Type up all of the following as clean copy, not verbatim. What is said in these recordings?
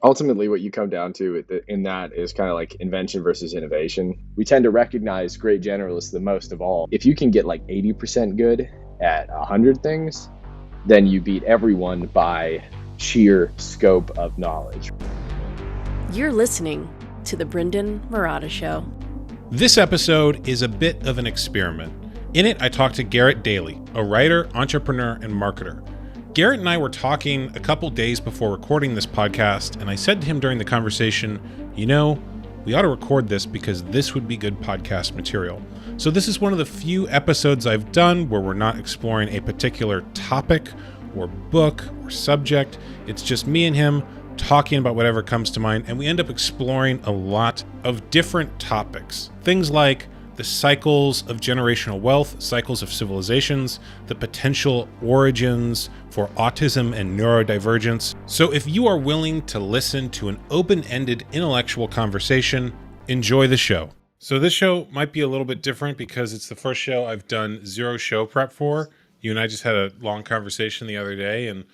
ultimately what you come down to in that is kind of like invention versus innovation. We tend to recognize great generalists the most of all. If you can get like 80% good at 100 things, then you beat everyone by sheer scope of knowledge. You're listening to the Brendon Marotta Show. This episode is a bit of an experiment. In it, I talked to Garrett Dailey, a writer, entrepreneur, and marketer. Garrett and I were talking a couple days before recording this podcast, and I said to him during the conversation, we ought to record this because this would be good podcast material. So this is one of the few episodes I've done where we're not exploring a particular topic or book or subject. It's just me and him talking about whatever comes to mind, and we end up exploring a lot of different topics. Things like the cycles of generational wealth, cycles of civilizations, the potential origins for autism and neurodivergence. So if you are willing to listen to an open-ended intellectual conversation, enjoy the show. So this show might be a little bit different because it's the first show I've done zero show prep for. You and I just had a long conversation the other day, and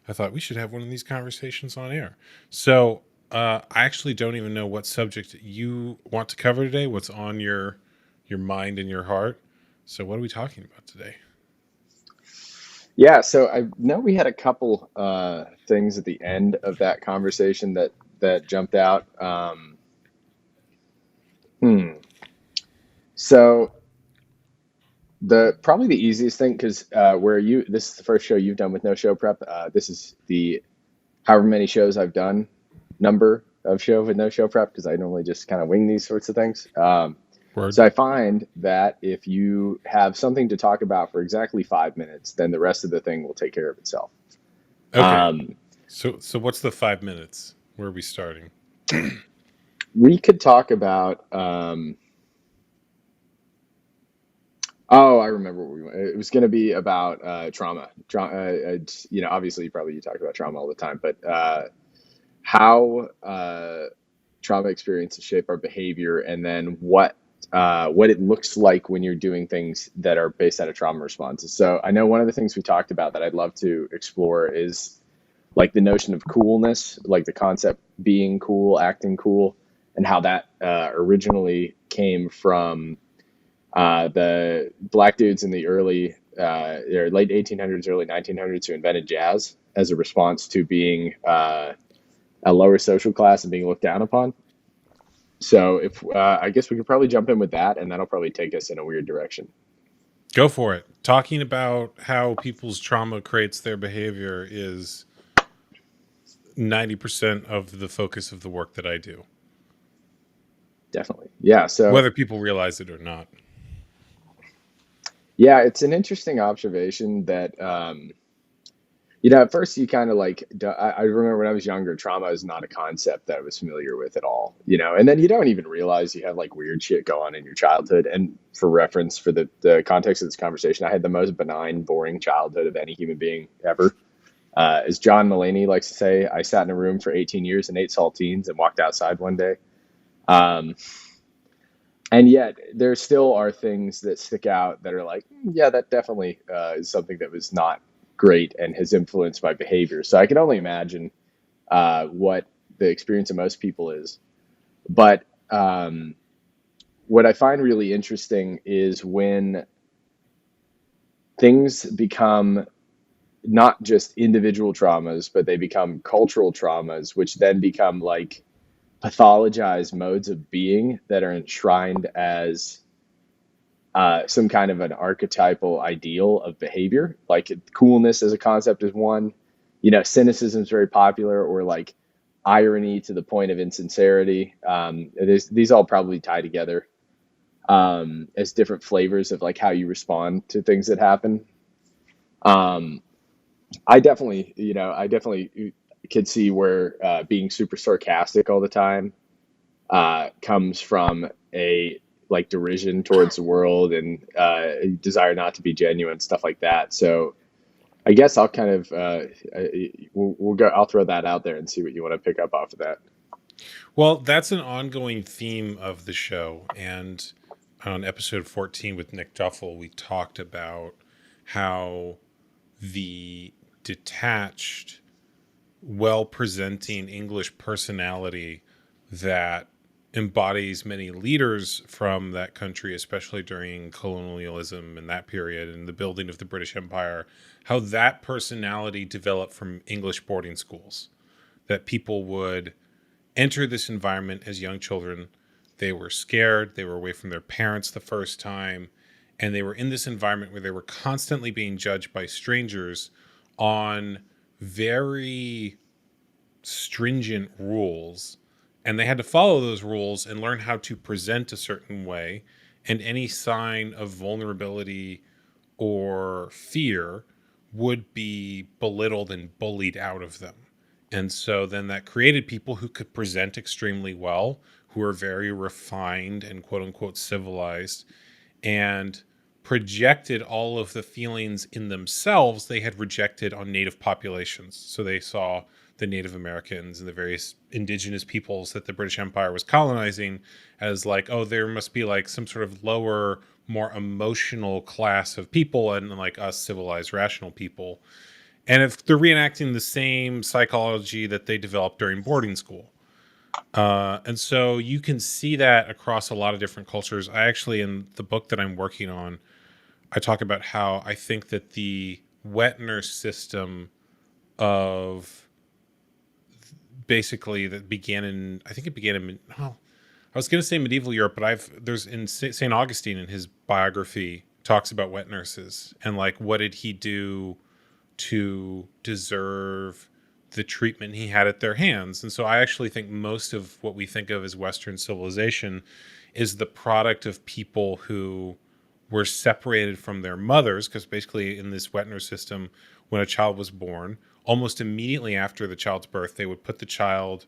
I thought we should have one of these conversations on air. So I actually don't even know what subject you want to cover today, what's on your mind and your heart. So what are we talking about today? Yeah, so I know we had a couple things at the end of that conversation that jumped out. So probably the easiest thing, because this is the first show you've done with no show prep. This is the however many shows I've done number of show with no show prep, because I normally just kind of wing these sorts of things. So I find that if you have something to talk about for exactly 5 minutes, then the rest of the thing will take care of itself. Okay. So what's the 5 minutes? Where are we starting? We could talk about. I remember what it was going to be about trauma. Obviously, you talk about trauma all the time, but how trauma experiences shape our behavior, and then what it looks like when you're doing things that are based out of trauma responses. So I know one of the things we talked about that I'd love to explore is like the notion of coolness, like the concept being cool, acting cool, and how that originally came from the black dudes in the late 1800s, early 1900s who invented jazz as a response to being a lower social class and being looked down upon. So I guess we could probably jump in with that, and that'll probably take us in a weird direction. Go for it. Talking about how people's trauma creates their behavior is 90% of the focus of the work that I do. Definitely. Yeah. So whether people realize it or not. Yeah, it's an interesting observation that, at first you kind of like, I remember when I was younger, trauma is not a concept that I was familiar with at all, and then you don't even realize you have like weird shit go on in your childhood. And for reference, for the context of this conversation, I had the most benign, boring childhood of any human being ever. As John Mulaney likes to say, I sat in a room for 18 years and ate saltines and walked outside one day. And yet there still are things that stick out that are like, yeah, that definitely is something that was not great and has influenced my behavior. So I can only imagine what the experience of most people is. But what I find really interesting is when things become not just individual traumas, but they become cultural traumas, which then become like pathologized modes of being that are enshrined as some kind of an archetypal ideal of behavior. Like coolness as a concept is one. Cynicism is very popular, or like irony to the point of insincerity. These all probably tie together as different flavors of like how you respond to things that happen. I definitely could see where being super sarcastic all the time comes from a like derision towards the world and a desire not to be genuine, stuff like that. So I guess I'll kind of I'll throw that out there and see what you want to pick up off of that. Well, that's an ongoing theme of the show. And on episode 14 with Nick Duffel, we talked about how the detached well presenting English personality that embodies many leaders from that country, especially during colonialism and that period and the building of the British Empire, how that personality developed from English boarding schools. That people would enter this environment as young children. They were scared, they were away from their parents the first time, and they were in this environment where they were constantly being judged by strangers on very stringent rules, and they had to follow those rules and learn how to present a certain way, and any sign of vulnerability or fear would be belittled and bullied out of them. And so then that created people who could present extremely well, who were very refined and quote unquote civilized, and projected all of the feelings in themselves they had rejected on native populations. So they saw the Native Americans and the various indigenous peoples that the British Empire was colonizing as like, oh, there must be like some sort of lower, more emotional class of people, and like us civilized, rational people. And if they're reenacting the same psychology that they developed during boarding school. And so you can see that across a lot of different cultures. I actually, in the book that I'm working on, I talk about how I think that the wet nurse system of basically that began in, I think it began in, well, I was going to say medieval Europe, but there's in St. Augustine in his biography talks about wet nurses and like, what did he do to deserve the treatment he had at their hands. And so I actually think most of what we think of as Western civilization is the product of people who were separated from their mothers, because basically in this wet nurse system, when a child was born, almost immediately after the child's birth, they would put the child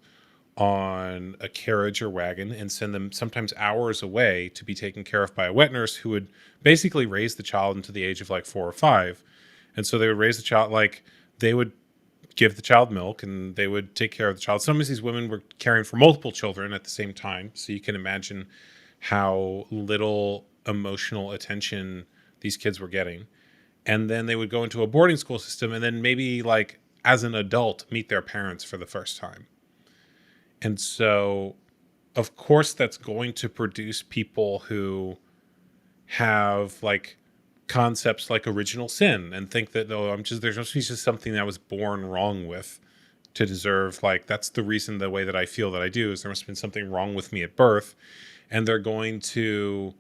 on a carriage or wagon and send them sometimes hours away to be taken care of by a wet nurse who would basically raise the child into the age of like 4 or 5. And so they would raise the child, like they would give the child milk and they would take care of the child. Some of these women were caring for multiple children at the same time. So you can imagine how little emotional attention these kids were getting. And then they would go into a boarding school system and then maybe like as an adult meet their parents for the first time. And so of course that's going to produce people who have like concepts like original sin and think that, oh, there's just something that I was born wrong with to deserve, like, that's the reason the way that I feel that I do is there must have been something wrong with me at birth. And they're going to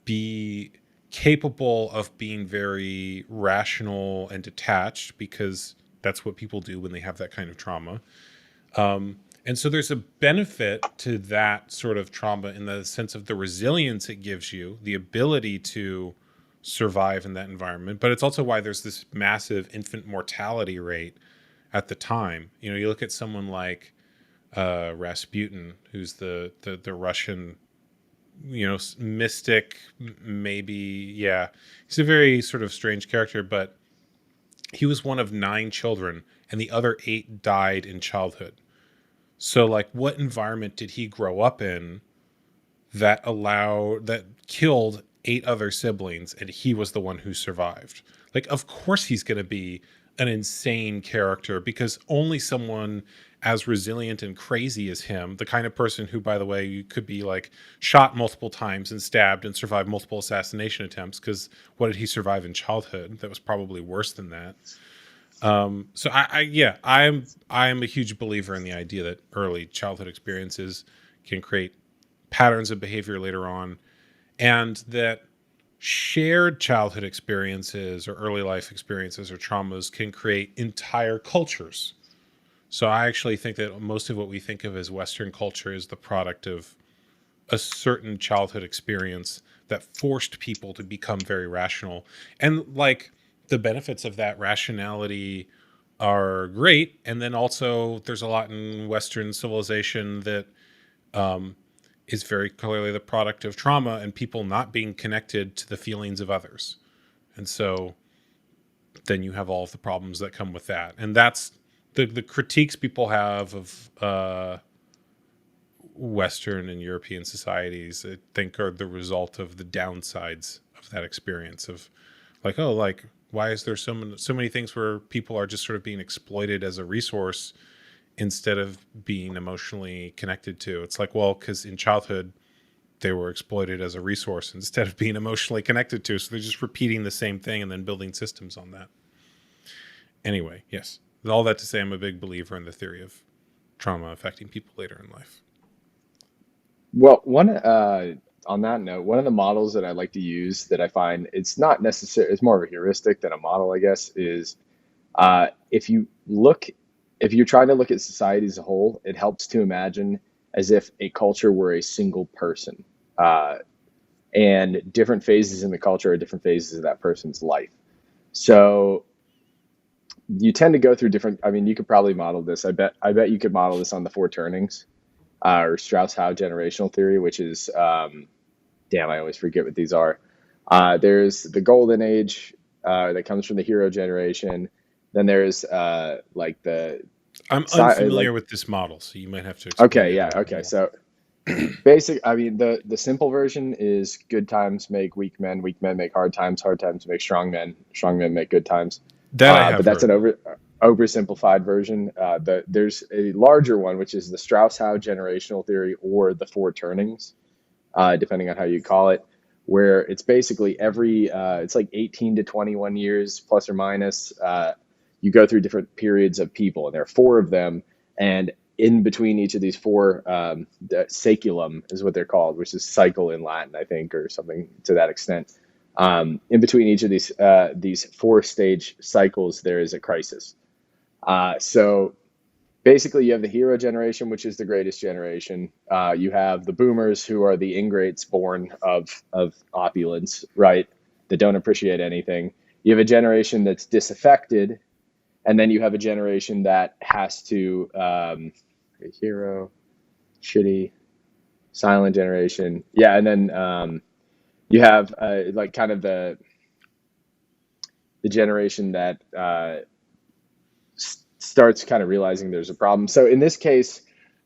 be capable of being very rational and detached because that's what people do when they have that kind of trauma. And so there's a benefit to that sort of trauma in the sense of the resilience it gives you, the ability to survive in that environment. But it's also why there's this massive infant mortality rate at the time. You know, you look at someone like Rasputin, who's the Russian, you know, mystic, maybe, yeah. He's a very sort of strange character, but he was one of 9 children, and the other 8 died in childhood. So, like, what environment did he grow up in that killed 8 other siblings, and he was the one who survived? Like, of course he's going to be an insane character because only someone as resilient and crazy as him, the kind of person who, by the way, you could be like shot multiple times and stabbed and survive multiple assassination attempts, because what did he survive in childhood? That was probably worse than that. So I'm a huge believer in the idea that early childhood experiences can create patterns of behavior later on, and that shared childhood experiences or early life experiences or traumas can create entire cultures. So I actually think that most of what we think of as Western culture is the product of a certain childhood experience that forced people to become very rational. And like, the benefits of that rationality are great. And then also there's a lot in Western civilization that is very clearly the product of trauma and people not being connected to the feelings of others. And so then you have all of the problems that come with that. And that's the critiques people have of Western and European societies, I think, are the result of the downsides of that experience of like, oh, like Why is there so many things where people are just sort of being exploited as a resource instead of being emotionally connected to? It's like, well, because in childhood they were exploited as a resource instead of being emotionally connected to. So they're just repeating the same thing and then building systems on that. Anyway, yes. All that to say, I'm a big believer in the theory of trauma affecting people later in life. Well, on that note, one of the models that I like to use that I find it's not necessary, it's more of a heuristic than a model, I guess, is uh, if you look, if you're trying to look at society as a whole, it helps to imagine as if a culture were a single person, uh, and different phases in the culture are different phases of that person's life. So you tend to go through different. I mean, you could probably model this. I bet you could model this on the four turnings, or Strauss-Howe generational theory, which is damn, I always forget what these are. There's the golden age that comes from the hero generation. Then there's like the I'm like unfamiliar with this model, so you might have to explain okay, it a yeah, little okay. more. So basic, I mean the simple version is good times make weak men make hard times make strong men make good times. That I But have that's heard. an oversimplified version. There's a larger one, which is the Strauss-Howe generational theory or the four turnings, depending on how you call it, where it's basically it's like 18 to 21 years plus or minus. You go through different periods of people, and there are four of them. And in between each of these four, the saeculum is what they're called, which is cycle in Latin, I think, or something to that extent. In between each of these four stage cycles, there is a crisis. So basically, you have the hero generation, which is the greatest generation. You have the boomers, who are the ingrates born of opulence, right? That don't appreciate anything. You have a generation that's disaffected, and then you have a generation that has to a hero, shitty, silent generation. Yeah, and then you have like kind of the generation that starts kind of realizing there's a problem. So in this case,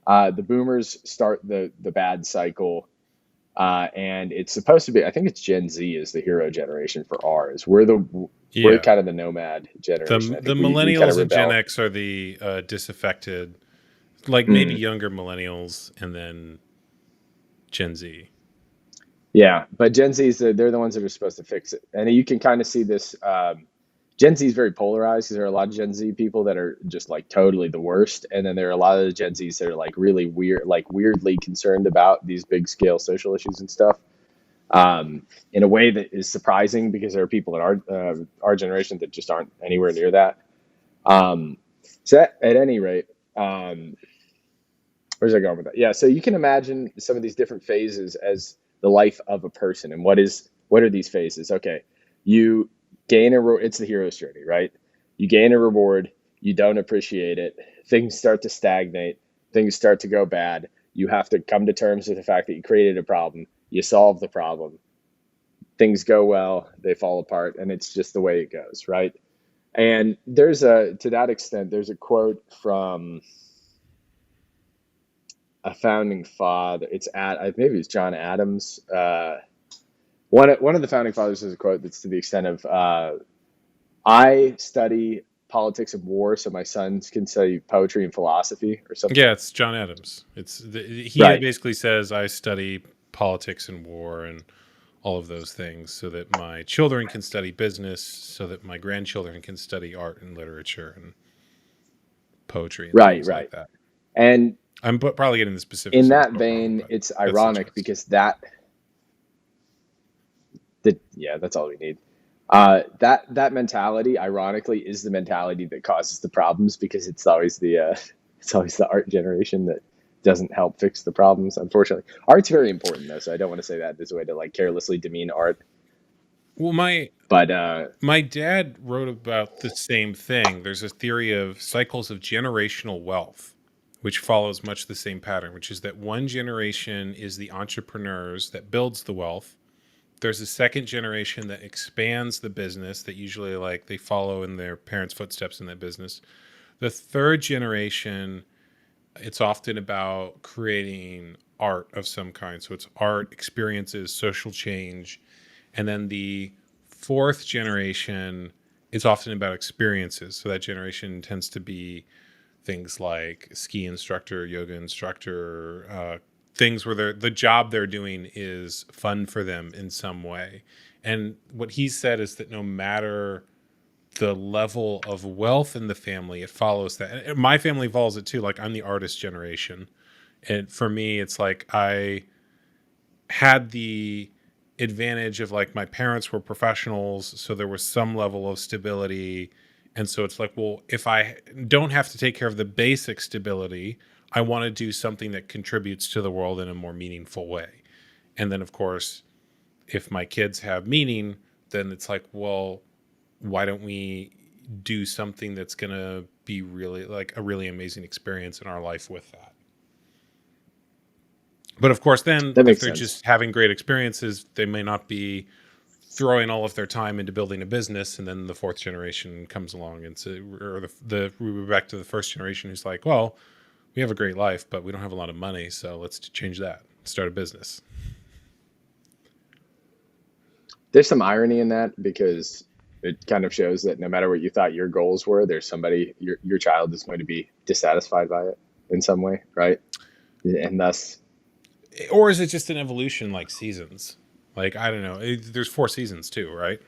the boomers start the bad cycle, and it's supposed to be. I think it's Gen Z is the hero generation for ours. We're Yeah. kind of the nomad generation. I The think we kind of millennials and Gen rebel. X are the disaffected, like maybe Mm, younger millennials, and then Gen Z. yeah, but Gen Z they're the ones that are supposed to fix it, and you can kind of see this. Gen Z is very polarized because there are a lot of Gen Z people that are just like totally the worst, and then there are a lot of the Gen Zs that are like really weird, like weirdly concerned about these big scale social issues and stuff. In a way that is surprising because there are people in our generation that just aren't anywhere near that. Um, so at any rate, um, where's I going with that? Yeah, so you can imagine some of these different phases as the life of a person, and what are these phases? Okay, you gain it's the hero's journey, right? You gain a reward, you don't appreciate it, things start to stagnate, things start to go bad. You have to come to terms with the fact that you created a problem, you solve the problem, things go well, they fall apart, and it's just the way it goes, right? And to that extent, there's a quote from a founding father. Maybe it's John Adams. One of the founding fathers has a quote that's to the extent of, "I study politics and war, so my sons can study poetry and philosophy," or something. Yeah, it's John Adams. He Right, basically says I study politics and war and all of those things so that my children can study business, so that my grandchildren can study art and literature and poetry and right, things like right. that. And I'm probably getting the in specifics of the that quote wrong, vein, but it's that's the ironic gist. because yeah, that's all we need. That mentality, ironically, is the mentality that causes the problems because it's always the art generation that doesn't help fix the problems. Unfortunately, art's very important though, so I don't want to say that as a way to like carelessly demean art. Well, But my dad wrote about the same thing. There's a theory of cycles of generational wealth, which follows much the same pattern, which is that one generation is the entrepreneurs that builds the wealth. There's a second generation that expands the business, that usually like they follow in their parents' footsteps in that business. The third generation, it's often about creating art of some kind. So it's art, experiences, social change. And then the fourth generation it's often about experiences. So that generation tends to be things like ski instructor, yoga instructor, things where the job they're doing is fun for them in some way. And what he said is that no matter the level of wealth in the family, it follows that. And my family follows it too. Like, I'm the artist generation. And for me, it's like I had the advantage of, like, my parents were professionals, so there was some level of stability. And so it's like, well, if I don't have to take care of the basic stability, I want to do something that contributes to the world in a more meaningful way. And then, of course, if my kids have meaning, then it's like, well, why don't we do something that's going to be really like a really amazing experience in our life with that? But of course, then That if makes they're sense. just having great experiences, they may not be throwing all of their time into building a business. And then the fourth generation comes along and or we're back to the first generation who's like, well, we have a great life, but we don't have a lot of money. So let's change that, start a business. There's some irony in that because it kind of shows that no matter what you thought your goals were, there's somebody, your child is going to be dissatisfied by it in some way, right? And thus, Or is it just an evolution like seasons? Like, I don't know. There's 4 seasons too, right?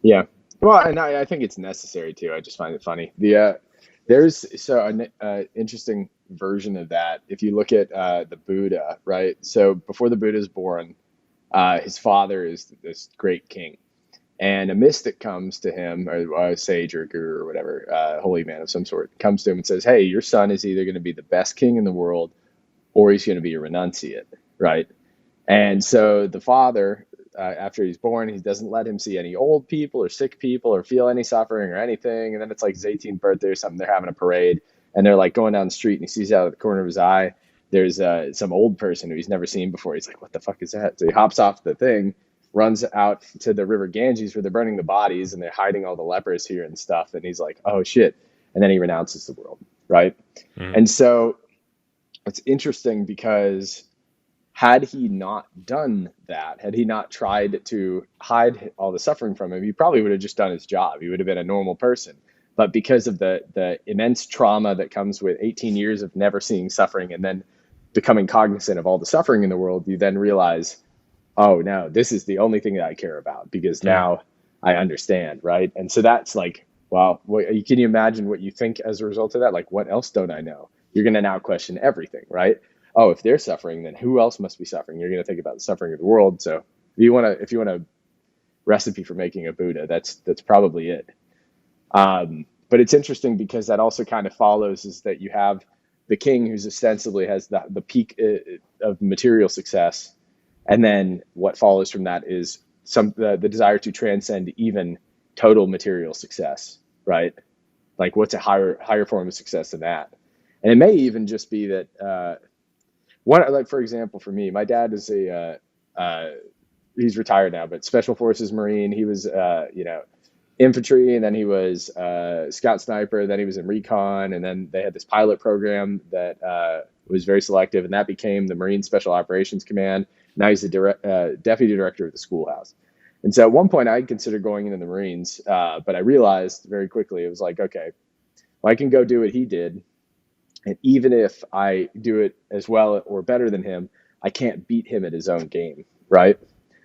yeah. Well, and I think it's necessary too. I just find it funny. There's an interesting version of that. If you look at the Buddha, right? So before the Buddha is born, his father is this great king, and a mystic comes to him, or a sage or a guru or whatever, holy man of some sort, comes to him and says, "Hey, your son is either going to be the best king in the world, or he's going to be a renunciate, right?" And so the father, after he's born, he doesn't let him see any old people or sick people or feel any suffering or anything. And then it's like his 18th birthday or something. They're having a parade, and they're like going down the street, and he sees out of the corner of his eye, there's some old person who he's never seen before. He's like, "What the fuck is that?" So he hops off the thing, runs out to the river Ganges where they're burning the bodies and they're hiding all the lepers here and stuff. And he's like, "Oh shit." And then he renounces the world, right? Mm. And so it's interesting because had he not done that, had he not tried to hide all the suffering from him, he probably would have just done his job. He would have been a normal person. But because of the immense trauma that comes with 18 years of never seeing suffering and then becoming cognizant of all the suffering in the world, you then realize, oh, no, this is the only thing that I care about because now I understand, right? And so that's like, wow, can you imagine what you think as a result of that? Like, what else don't I know? You're going to now question everything, right? Oh, if they're suffering, then who else must be suffering? You're going to think about the suffering of the world. So if you want a recipe for making a Buddha, that's probably it. But it's interesting because that also kind of follows is that you have the king who's ostensibly has the peak of material success. And then what follows from that is the desire to transcend even total material success, right? Like what's a higher form of success than that? And it may even just be that, like, for example, for me, my dad is he's retired now, but Special Forces Marine. He was, infantry, and then he was scout sniper. Then he was in recon, and then they had this pilot program that was very selective, and that became the Marine Special Operations Command. Now he's the deputy director of the schoolhouse. And so at one point, I'd considered going into the Marines, but I realized very quickly it was like, okay, well, I can go do what he did. And even if I do it as well or better than him, I can't beat him at his own game, right?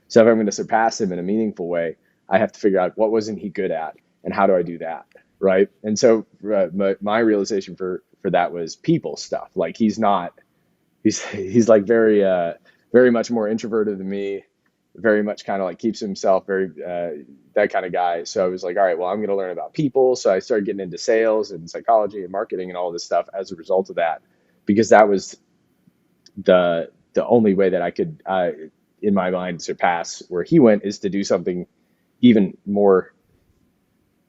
So if I'm going to surpass him in a meaningful way, I have to figure out what wasn't he good at and how do I do that, right? And so my realization for that was people stuff. Like he's like very much more introverted than me, very much kind of like keeps himself very that kind of guy. So I was like, all right, well, I'm going to learn about people. So I started getting into sales and psychology and marketing and all this stuff as a result of that, because that was the only way that I could, in my mind, surpass where he went, is to do something even more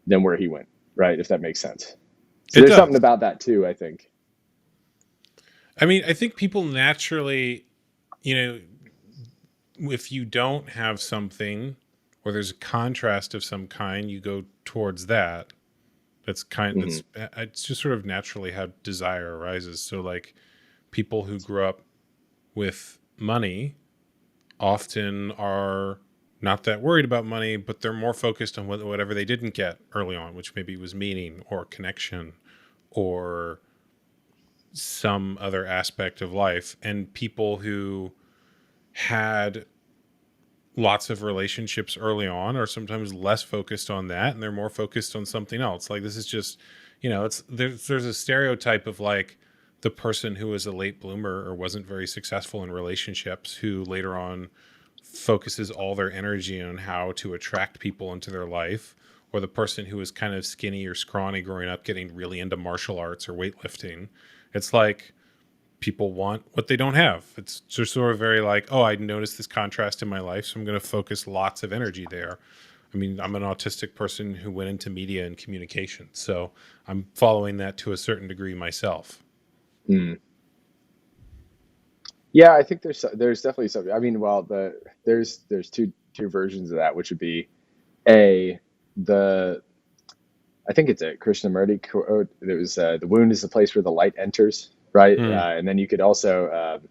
than where he went, right? If that makes sense. So there's something about that too, I think. I mean, I think people naturally, if you don't have something or there's a contrast of some kind, you go towards that. It's just sort of naturally how desire arises. So like people who grew up with money often are not that worried about money, but they're more focused on whatever they didn't get early on, which maybe was meaning or connection or some other aspect of life. And people who had lots of relationships early on are sometimes less focused on that, and they're more focused on something else. Like, this is just, it's there's a stereotype of like the person who was a late bloomer or wasn't very successful in relationships who later on focuses all their energy on how to attract people into their life, or the person who was kind of skinny or scrawny growing up getting really into martial arts or weightlifting. It's like people want what they don't have. It's just sort of very like, oh, I noticed this contrast in my life, so I'm going to focus lots of energy there. I mean, I'm an autistic person who went into media and communication, so I'm following that to a certain degree myself. Mm. Yeah, I think there's definitely something. I mean, well, there's two versions of that, which would be a the I think it's a Krishnamurti quote. It was the wound is the place where the light enters, right? And then you could also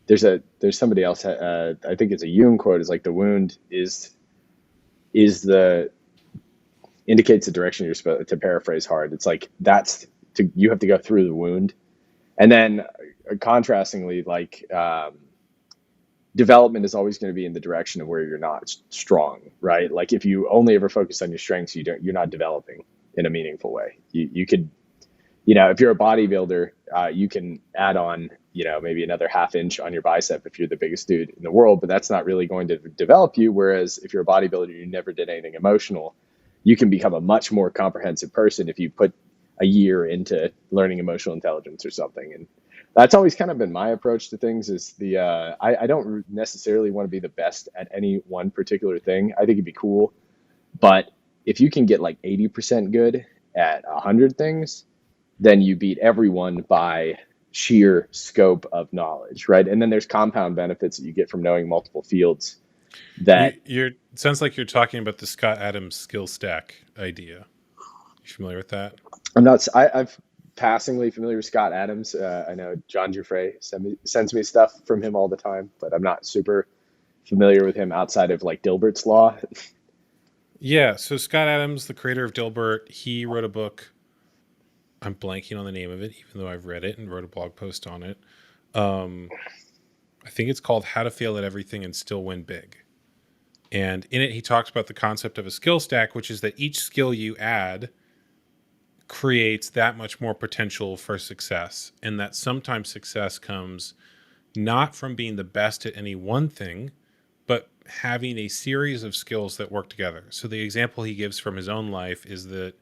there's somebody else. I think it's a Jung quote. Is like the wound is the indicates the direction you're supposed to, paraphrase hard. It's like you have to go through the wound, and then contrastingly, like development is always going to be in the direction of where you're not strong, right? Like if you only ever focus on your strengths, you're not developing in a meaningful way. You could, if you're a bodybuilder, you can add on, maybe another half inch on your bicep if you're the biggest dude in the world, but that's not really going to develop you. Whereas if you're a bodybuilder, you never did anything emotional, you can become a much more comprehensive person if you put a year into learning emotional intelligence or something. And that's always kind of been my approach to things is I don't necessarily want to be the best at any one particular thing. I think it'd be cool, but if you can get like 80% good at 100 things, then you beat everyone by sheer scope of knowledge, right? And then there's compound benefits that you get from knowing multiple fields that It sounds like you're talking about the Scott Adams skill stack idea. You familiar with that? I've passingly familiar with Scott Adams. I know John Giuffre sends me stuff from him all the time, but I'm not super familiar with him outside of like Dilbert's Law. Yeah. So Scott Adams, the creator of Dilbert, he wrote a book. I'm blanking on the name of it, even though I've read it and wrote a blog post on it. I think it's called How to Fail at Everything and Still Win Big. And in it, he talks about the concept of a skill stack, which is that each skill you add creates that much more potential for success. And that sometimes success comes not from being the best at any one thing, but having a series of skills that work together. So the example he gives from his own life is that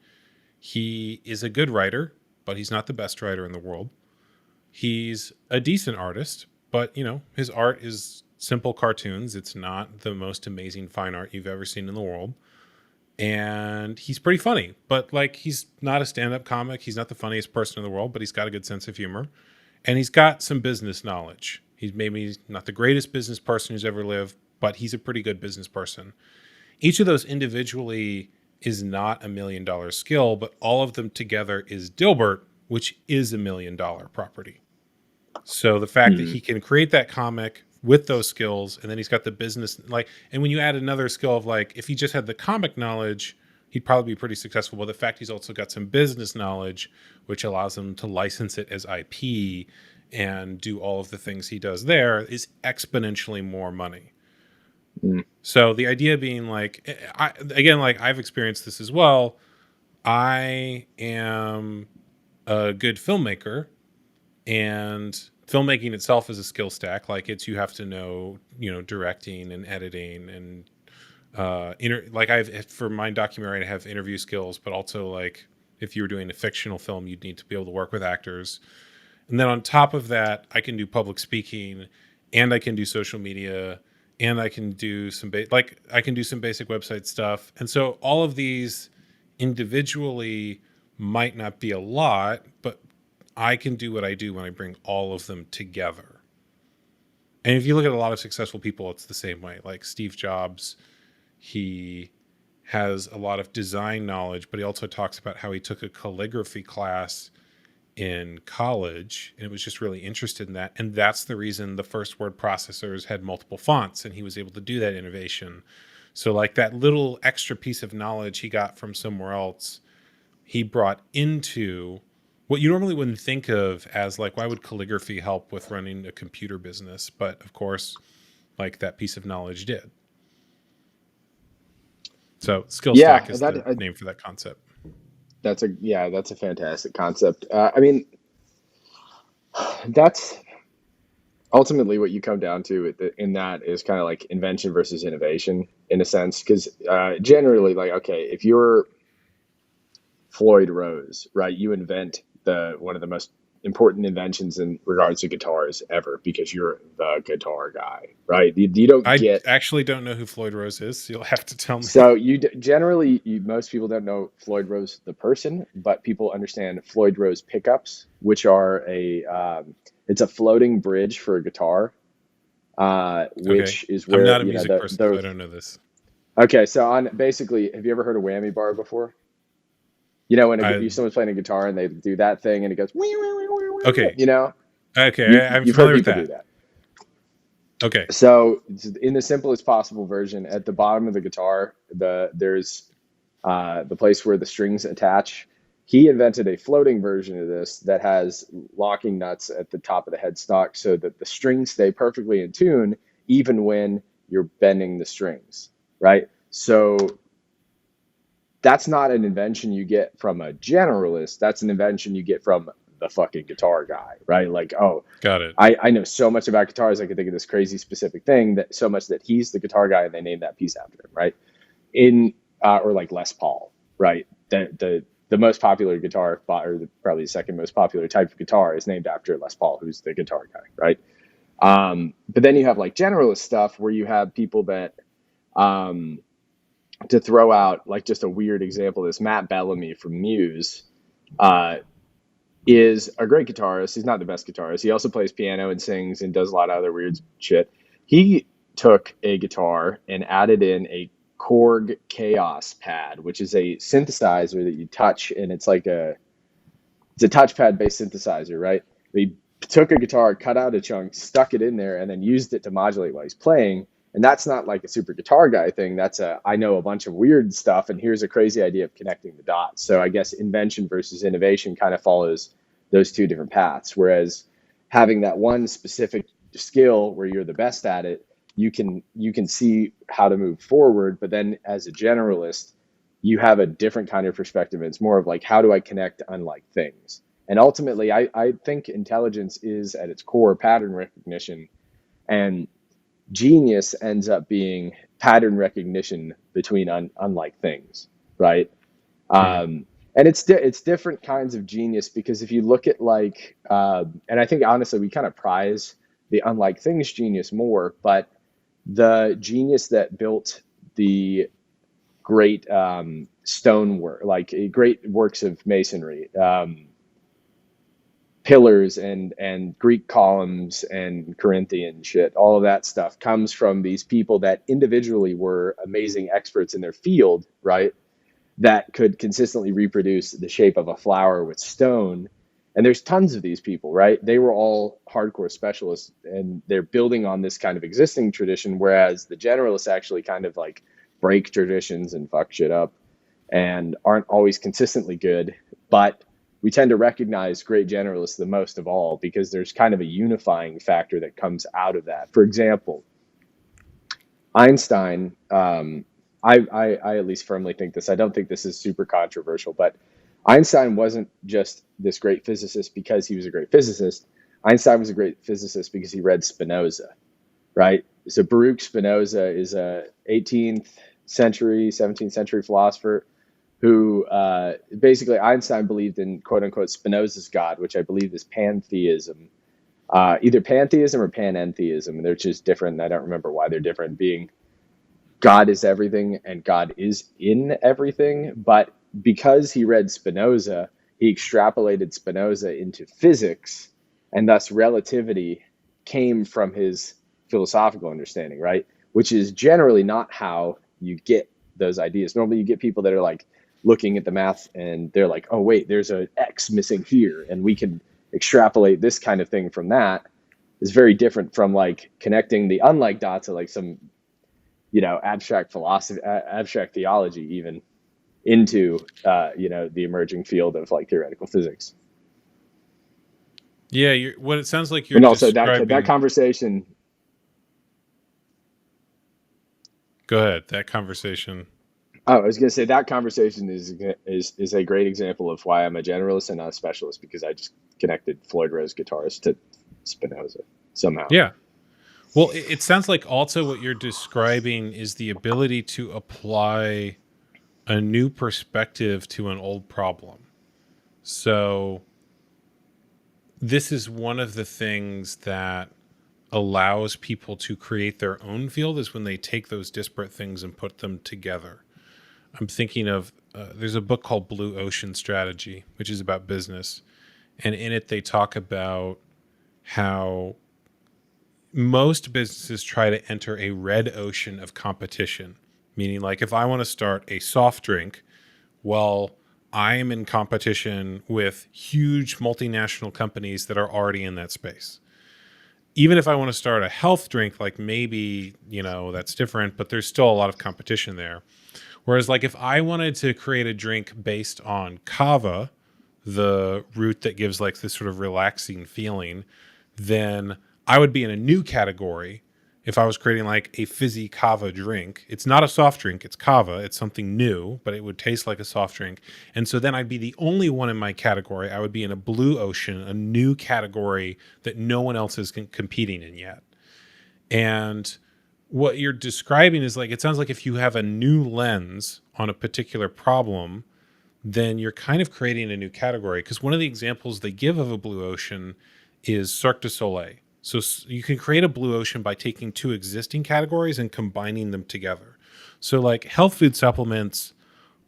he is a good writer, but he's not the best writer in the world. He's a decent artist, but his art is simple cartoons. It's not the most amazing fine art you've ever seen in the world. And he's pretty funny, but like he's not a stand-up comic. He's not the funniest person in the world, but he's got a good sense of humor. And he's got some business knowledge. He's maybe not the greatest business person who's ever lived, but he's a pretty good business person. Each of those individually is not $1 million skill, but all of them together is Dilbert, which is $1 million property. So the fact that he can create that comic with those skills, and then he's got the business, and when you add another skill of if he just had the comic knowledge, he'd probably be pretty successful. But the fact he's also got some business knowledge, which allows him to license it as IP and do all of the things he does there, is exponentially more money. So the idea being I've experienced this as well. I am a good filmmaker, and filmmaking itself is a skill stack. You have to know, directing and editing and for my documentary, I have interview skills, but also if you were doing a fictional film, you'd need to be able to work with actors. And then on top of that, I can do public speaking, and I can do social media, and I can do some basic website stuff. And so all of these individually might not be a lot, but I can do what I do when I bring all of them together. And if you look at a lot of successful people, it's the same way. Like Steve Jobs, he has a lot of design knowledge, but he also talks about how he took a calligraphy class in college and was just really interested in that. And that's the reason the first word processors had multiple fonts, and he was able to do that innovation. So like that little extra piece of knowledge he got from somewhere else, he brought into what you normally wouldn't think of as like, why would calligraphy help with running a computer business? But of course, like that piece of knowledge did. So skill stack is the name for that concept. That's a fantastic concept. I mean, that's ultimately what you come down to in that is kind of like invention versus innovation in a sense, because generally, like, okay, if you're Floyd Rose, right, you invent one of the most important inventions in regards to guitars ever because you're the guitar guy, right? You don't I actually don't know who Floyd Rose is, so you'll have to tell me. So generally, most people don't know Floyd Rose the person, but people understand Floyd Rose pickups, which are it's a floating bridge for a guitar, which is where I'm not a music person, so I don't know this. Okay, so basically, have you ever heard a whammy bar before? You know, when someone's playing a guitar and they do that thing and it goes, okay, you know? Okay, I'm familiar with that. Do that. Okay. So in the simplest possible version, at the bottom of the guitar, there's the place where the strings attach. He invented a floating version of this that has locking nuts at the top of the headstock so that the strings stay perfectly in tune even when you're bending the strings, right? So that's not an invention you get from a generalist. That's an invention you get from the fucking guitar guy, right? Like, oh, got it. I know so much about guitars. I can think of this crazy specific thing that so much that he's the guitar guy and they named that piece after him, right? Or like Les Paul, right? The most popular guitar, or probably the second most popular type of guitar, is named after Les Paul, who's the guitar guy, right? But then you have like generalist stuff where you have people that, to throw out like just a weird example, this Matt Bellamy from Muse, is a great guitarist. He's not the best guitarist. He also plays piano and sings and does a lot of other weird shit. He took a guitar and added in a Korg Chaos pad, which is a synthesizer that you touch, and it's a touchpad based synthesizer, right? He took a guitar, cut out a chunk, stuck it in there, and then used it to modulate while he's playing. And that's not like a super guitar guy thing. That's I know a bunch of weird stuff, and here's a crazy idea of connecting the dots. So I guess invention versus innovation kind of follows those two different paths. Whereas having that one specific skill where you're the best at it, you can see how to move forward. But then as a generalist, you have a different kind of perspective. It's more of like, how do I connect unlike things? And ultimately, I think intelligence is at its core pattern recognition, and genius ends up being pattern recognition between unlike things, right? And it's different kinds of genius, because if you look at like, and I think honestly we kind of prize the unlike things genius more, but the genius that built the great stonework, like great works of masonry, pillars and Greek columns and Corinthian shit, all of that stuff comes from these people that individually were amazing experts in their field, right? That could consistently reproduce the shape of a flower with stone. And there's tons of these people, right? They were all hardcore specialists, and they're building on this kind of existing tradition, whereas the generalists actually kind of like break traditions and fuck shit up and aren't always consistently good. But we tend to recognize great generalists the most of all because there's kind of a unifying factor that comes out of that. For example, Einstein, I at least firmly think this. I don't think this is super controversial, but Einstein wasn't just this great physicist because he was a great physicist. Einstein was a great physicist because he read Spinoza, right? So Baruch Spinoza is a 18th century, 17th century philosopher who basically Einstein believed in quote unquote Spinoza's God, which I believe is pantheism, either pantheism or panentheism. They're just different. I don't remember why they're different, being God is everything and God is in everything. But because he read Spinoza, he extrapolated Spinoza into physics, and thus relativity came from his philosophical understanding, right? Which is generally not how you get those ideas. Normally you get people that are like, looking at the math and they're like, oh wait, there's a X missing here, and we can extrapolate this kind of thing from that, is very different from like connecting the unlike dots of like some, abstract philosophy, abstract theology even, into the emerging field of like theoretical physics. Yeah, what it sounds like you're And also describing. that conversation. Go ahead. That conversation. Oh, I was going to say that conversation is a great example of why I'm a generalist and not a specialist, because I just connected Floyd Rose guitars to Spinoza somehow. Yeah. Well, it sounds like also what you're describing is the ability to apply a new perspective to an old problem. So this is one of the things that allows people to create their own field, is when they take those disparate things and put them together. I'm thinking of, there's a book called Blue Ocean Strategy, which is about business. And in it, they talk about how most businesses try to enter a red ocean of competition, meaning like if I want to start a soft drink, well, I'm in competition with huge multinational companies that are already in that space. Even if I want to start a health drink, like maybe, that's different, but there's still a lot of competition there. Whereas like if I wanted to create a drink based on kava, the root that gives like this sort of relaxing feeling, then I would be in a new category. If I was creating like a fizzy kava drink, it's not a soft drink, it's kava, it's something new, but it would taste like a soft drink. And so then I'd be the only one in my category. I would be in a blue ocean, a new category that no one else is competing in yet. And what you're describing is like, it sounds like if you have a new lens on a particular problem, then you're kind of creating a new category. Because one of the examples they give of a blue ocean is Cirque du Soleil. So you can create a blue ocean by taking two existing categories and combining them together. So like health food supplements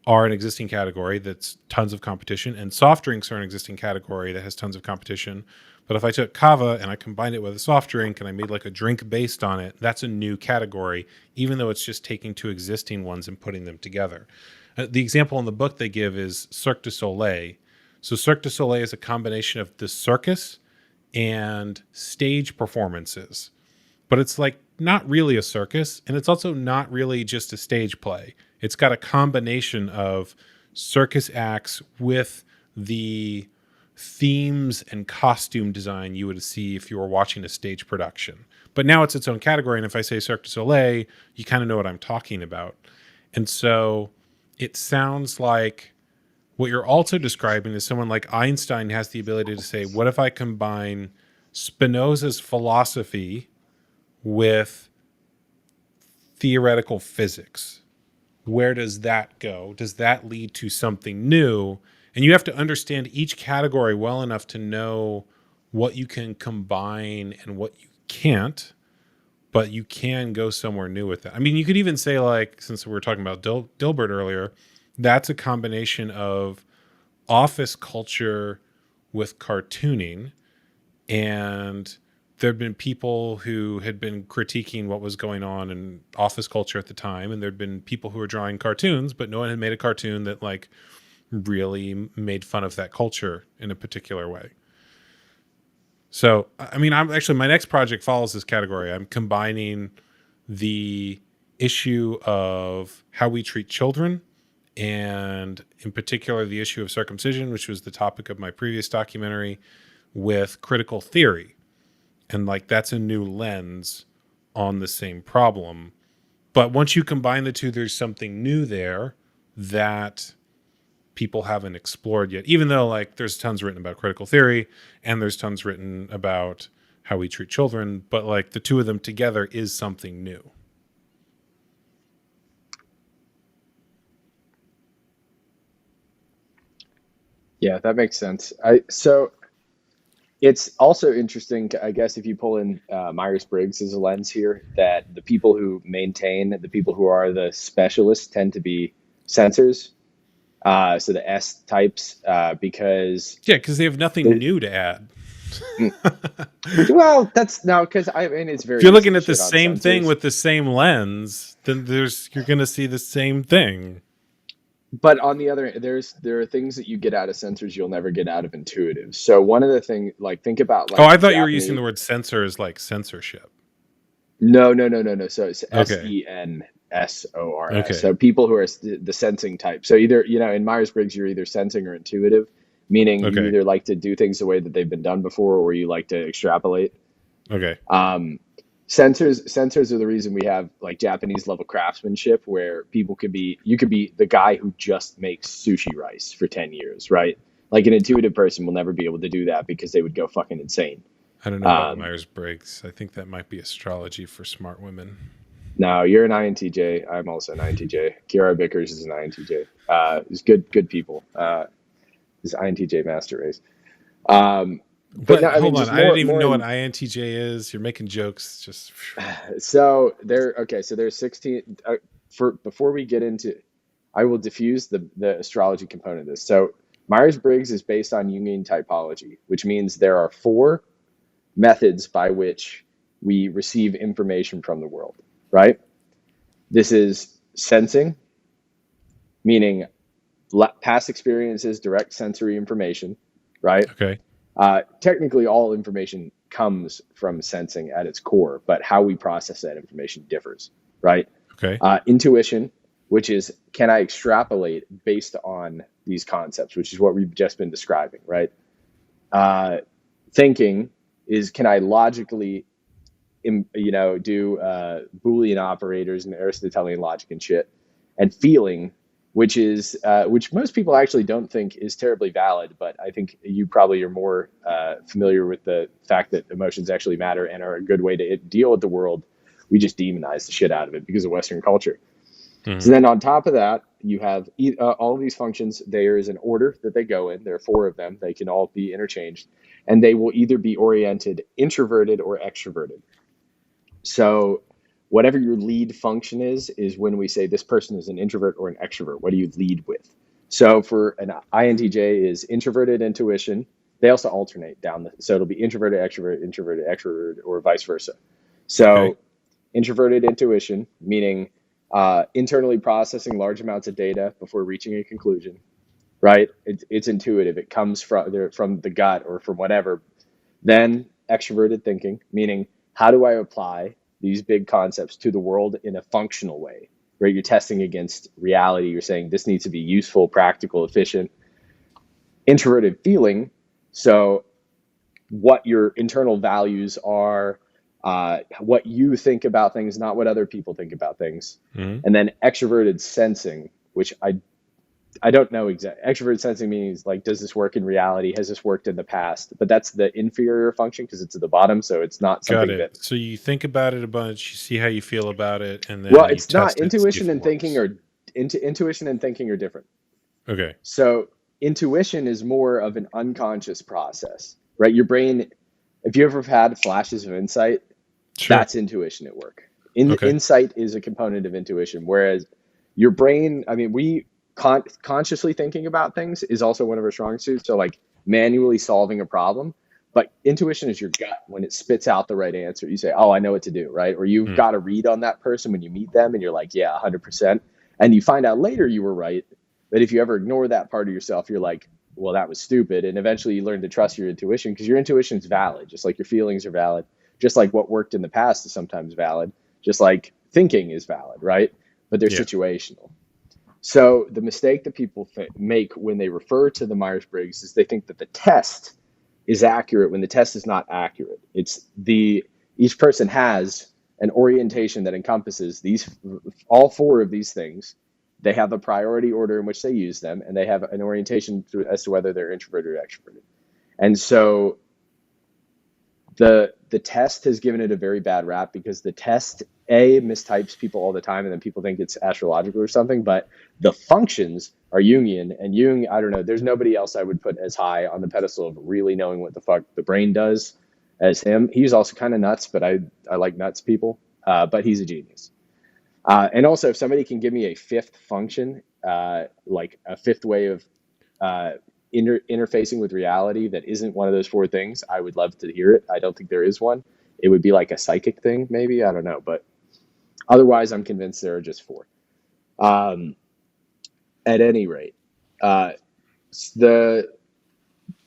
are an existing category that's tons of competition, and soft drinks are an existing category that has tons of competition. But if I took kava and I combined it with a soft drink and I made like a drink based on it, that's a new category, even though it's just taking two existing ones and putting them together. The example in the book they give is Cirque du Soleil. So Cirque du Soleil is a combination of the circus and stage performances. But it's like not really a circus, and it's also not really just a stage play. It's got a combination of circus acts with the themes and costume design you would see if you were watching a stage production. But now it's its own category, and if I say Cirque du Soleil, you kind of know what I'm talking about. And so it sounds like what you're also describing is someone like Einstein has the ability to say, what if I combine Spinoza's philosophy with theoretical physics? Where does that go? Does that lead to something new? And you have to understand each category well enough to know what you can combine and what you can't, but you can go somewhere new with that. I mean, you could even say, like, since we were talking about Dilbert earlier, that's a combination of office culture with cartooning. And there have been people who had been critiquing what was going on in office culture at the time. And there'd been people who were drawing cartoons, but no one had made a cartoon that like really made fun of that culture in a particular way. So, I mean, I'm actually, my next project follows this category. I'm combining the issue of how we treat children, and in particular, the issue of circumcision, which was the topic of my previous documentary, with critical theory. And like, that's a new lens on the same problem. But once you combine the two, there's something new there that people haven't explored yet, even though like there's tons written about critical theory and there's tons written about how we treat children, but like the two of them together is something new. Yeah, that makes sense. So it's also interesting, I guess, if you pull in Myers-Briggs as a lens here, that the people who maintain, the people who are the specialists tend to be sensors. So the S types, because they have nothing new to add. Well, that's no, because I mean it's very. If you're looking at the same thing with the same lens, then you're going to see the same thing. But on the other, there are things that you get out of sensors you'll never get out of intuitive. So one of the things, like think about Oh, like I the thought you were using Japanese. the word censor as like censorship. No, no, no, no, no. So it's Okay. Sensors. Okay. So people who are the sensing type. So either, in Myers-Briggs, you're either sensing or intuitive, meaning you Okay. either like to do things the way that they've been done before, or you like to extrapolate. Okay. Um, sensors are the reason we have like Japanese level craftsmanship, where you could be the guy who just makes sushi rice for 10 years, right? Like an intuitive person will never be able to do that because they would go fucking insane. I don't know about Um, Myers-Briggs. I think that might be astrology for smart women. No, you're an INTJ. I'm also an INTJ. Kiara Bickers is an INTJ. He's good people. He's INTJ master race. But no, What? I mean Hold on. just I didn't even more know what in. INTJ is. You're making jokes. Just So there. Okay, so there's 16. For before we get into, I will diffuse the astrology component of this. So Myers-Briggs is based on Jungian typology, which means there are four methods by which we receive information from the world. Right. This is sensing, meaning past experiences, direct sensory information, right? okay. Technically, all information comes from sensing at its core, but how we process that information differs, right? Okay. Intuition, which is can I extrapolate based on these concepts, which is what we've just been describing, right? Thinking is can I logically, do Boolean operators and Aristotelian logic and shit, and feeling, which most people actually don't think is terribly valid, but I think you probably are more familiar with the fact that emotions actually matter and are a good way to deal with the world. We just demonize the shit out of it because of Western culture. So Mm-hmm. then on top of that, you have all of these functions. There is an order that they go in. There are four of them. They can all be interchanged, and they will either be oriented introverted or extroverted. So whatever your lead function is when we say this person is an introvert or an extrovert, what do you lead with? So for an INTJ is introverted intuition. They also alternate so it'll be introverted, extrovert, or vice versa. Okay. So introverted intuition, meaning internally processing large amounts of data before reaching a conclusion, right? It's intuitive. It comes from the gut or from whatever. Then extroverted thinking, meaning how do I apply these big concepts to the world in a functional way, right? You're testing against reality. You're saying this needs to be useful, practical, efficient. Introverted feeling, so what your internal values are, what you think about things, not what other people think about things. Mm-hmm. And then extroverted sensing, which I don't know exactly. Extroverted sensing means like, does this work in reality? Has this worked in the past? But that's the inferior function because it's at the bottom. So it's not Got something that, it. So you think about it a bunch, you see how you feel about it, and well, then you it's not test it, see if intuition it and thinking works. are intuition and thinking are different. Okay. So intuition is more of an unconscious process, right? Your brain, if you ever have had flashes of insight, Sure. that's intuition at work. Okay. Insight is a component of intuition, whereas your brain, I mean, we consciously thinking about things is also one of our strong suits. So like manually solving a problem, but intuition is your gut when it spits out the right answer. You say, "Oh, I know what to do," right? Or you've Mm. got a read on that person when you meet them, and you're like, "Yeah, 100%." And you find out later you were right. But if you ever ignore that part of yourself, you're like, "Well, that was stupid." And eventually you learn to trust your intuition because your intuition is valid, just like your feelings are valid, just like what worked in the past is sometimes valid, just like thinking is valid, right? But they're Yeah. situational. So the mistake that people make when they refer to the Myers-Briggs is they think that the test is accurate when the test is not accurate. Each person has an orientation that encompasses all four of these things. They have a priority order in which they use them, and they have an orientation as to whether they're introverted or extroverted. And so the test has given it a very bad rap because the test mistypes people all the time, and then people think it's astrological or something. But the functions are Jungian, and Jung, I don't know, there's nobody else I would put as high on the pedestal of really knowing what the fuck the brain does as him. He's also kind of nuts, but I like nuts people. But he's a genius. And also, if somebody can give me a fifth function, like a fifth way of interfacing with reality that isn't one of those four things, I would love to hear it. I don't think there is one. It would be like a psychic thing, maybe. I don't know. But otherwise, I'm convinced there are just four. Um, at any rate, uh, the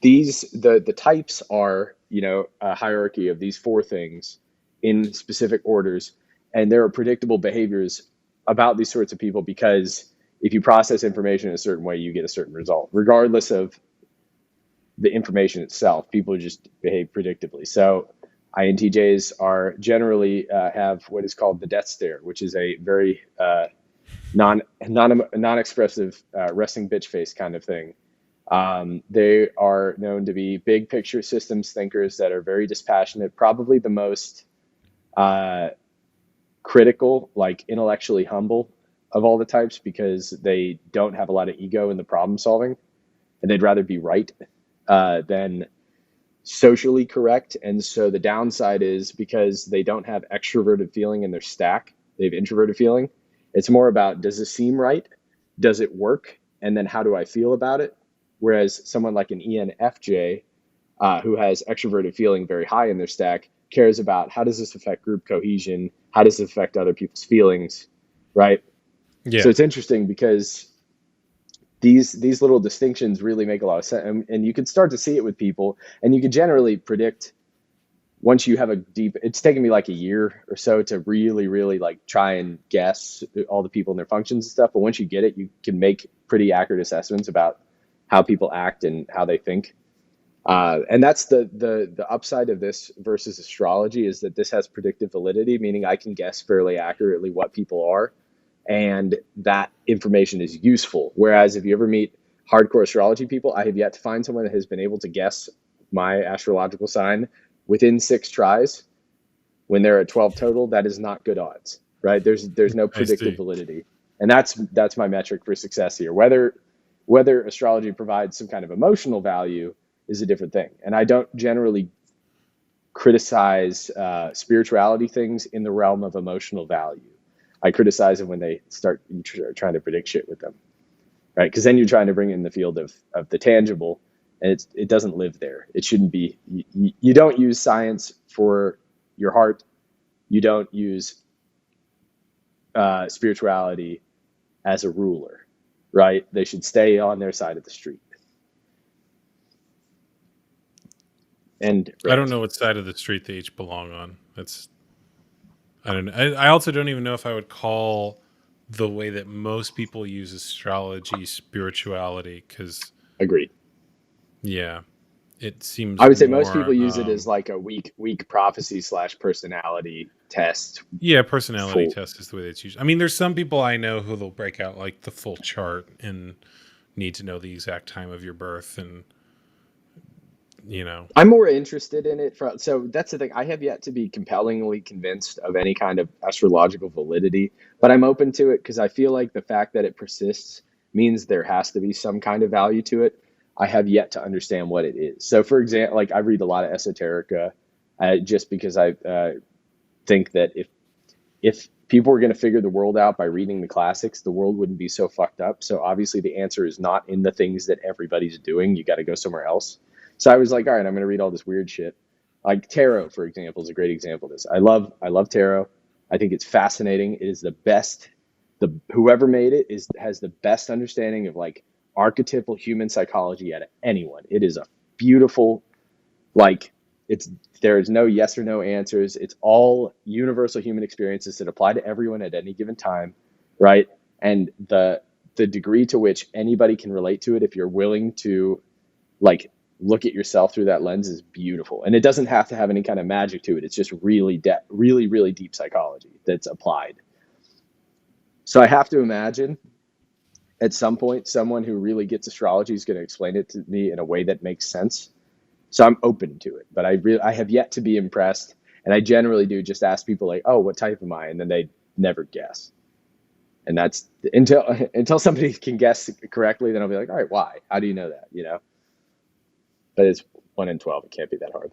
the types are, a hierarchy of these four things in specific orders, and there are predictable behaviors about these sorts of people because if you process information in a certain way, you get a certain result, regardless of the information itself. People just behave predictably. So INTJs are generally have what is called the death stare, which is a very non-expressive resting bitch face kind of thing. They are known to be big picture systems thinkers that are very dispassionate, probably the most critical, like intellectually humble of all the types, because they don't have a lot of ego in the problem solving, and they'd rather be right than socially correct. And so the downside is because they don't have extroverted feeling in their stack, they have introverted feeling. It's more about, does this seem right? Does it work? And then how do I feel about it? Whereas someone like an ENFJ, who has extroverted feeling very high in their stack, cares about, how does this affect group cohesion? How does it affect other people's feelings? Right? Yeah. So it's interesting because these little distinctions really make a lot of sense. And you can start to see it with people, and you can generally predict once you have a deep, it's taken me like a year or so to really like try and guess all the people and their functions and stuff. But once you get it, you can make pretty accurate assessments about how people act and how they think. And that's the upside of this versus astrology, is that this has predictive validity, meaning I can guess fairly accurately what people are, and that information is useful. Whereas if you ever meet hardcore astrology people, I have yet to find someone that has been able to guess my astrological sign within 6 tries when they're at 12 total. That is not good odds, right? There's no predictive validity. And that's my metric for success here. Whether astrology provides some kind of emotional value is a different thing. And I don't generally criticize spirituality things in the realm of emotional value. I criticize them when they start trying to predict shit with them, right? Because then you're trying to bring in the field of the tangible, and it doesn't live there. It shouldn't be. You don't use science for your heart. You don't use spirituality as a ruler, right? They should stay on their side of the street. And I don't know what side of the street they each belong on. I don't know. I also don't even know if I would call the way that most people use astrology spirituality, because agreed. Yeah, it seems. I would say most people use it as like a weak prophecy / personality test. Yeah, personality test is the way that's used. I mean, there's some people I know who they'll break out like the full chart and need to know the exact time of your birth, and I'm more interested in it. So that's the thing. I have yet to be compellingly convinced of any kind of astrological validity, but I'm open to it because I feel like the fact that it persists means there has to be some kind of value to it. I have yet to understand what it is. So for example, like I read a lot of esoterica just because I think that if people were going to figure the world out by reading the classics, the world wouldn't be so fucked up. So obviously the answer is not in the things that everybody's doing. You got to go somewhere else. So I was like, all right, I'm going to read all this weird shit. Like tarot, for example, is a great example of this. I love tarot. I think it's fascinating. It is the best. Whoever made it has the best understanding of like archetypal human psychology out of anyone. It is a beautiful, like there is no yes or no answers. It's all universal human experiences that apply to everyone at any given time, right? And the degree to which anybody can relate to it, if you're willing to like look at yourself through that lens, is beautiful. And it doesn't have to have any kind of magic to it. It's just really deep psychology that's applied. So I have to imagine at some point, someone who really gets astrology is going to explain it to me in a way that makes sense. So I'm open to it, but I have yet to be impressed. And I generally do just ask people like, oh, what type am I? And then they never guess. And that's until somebody can guess correctly, then I'll be like, all right, why? How do you know that? But it's 1 in 12. It can't be that hard.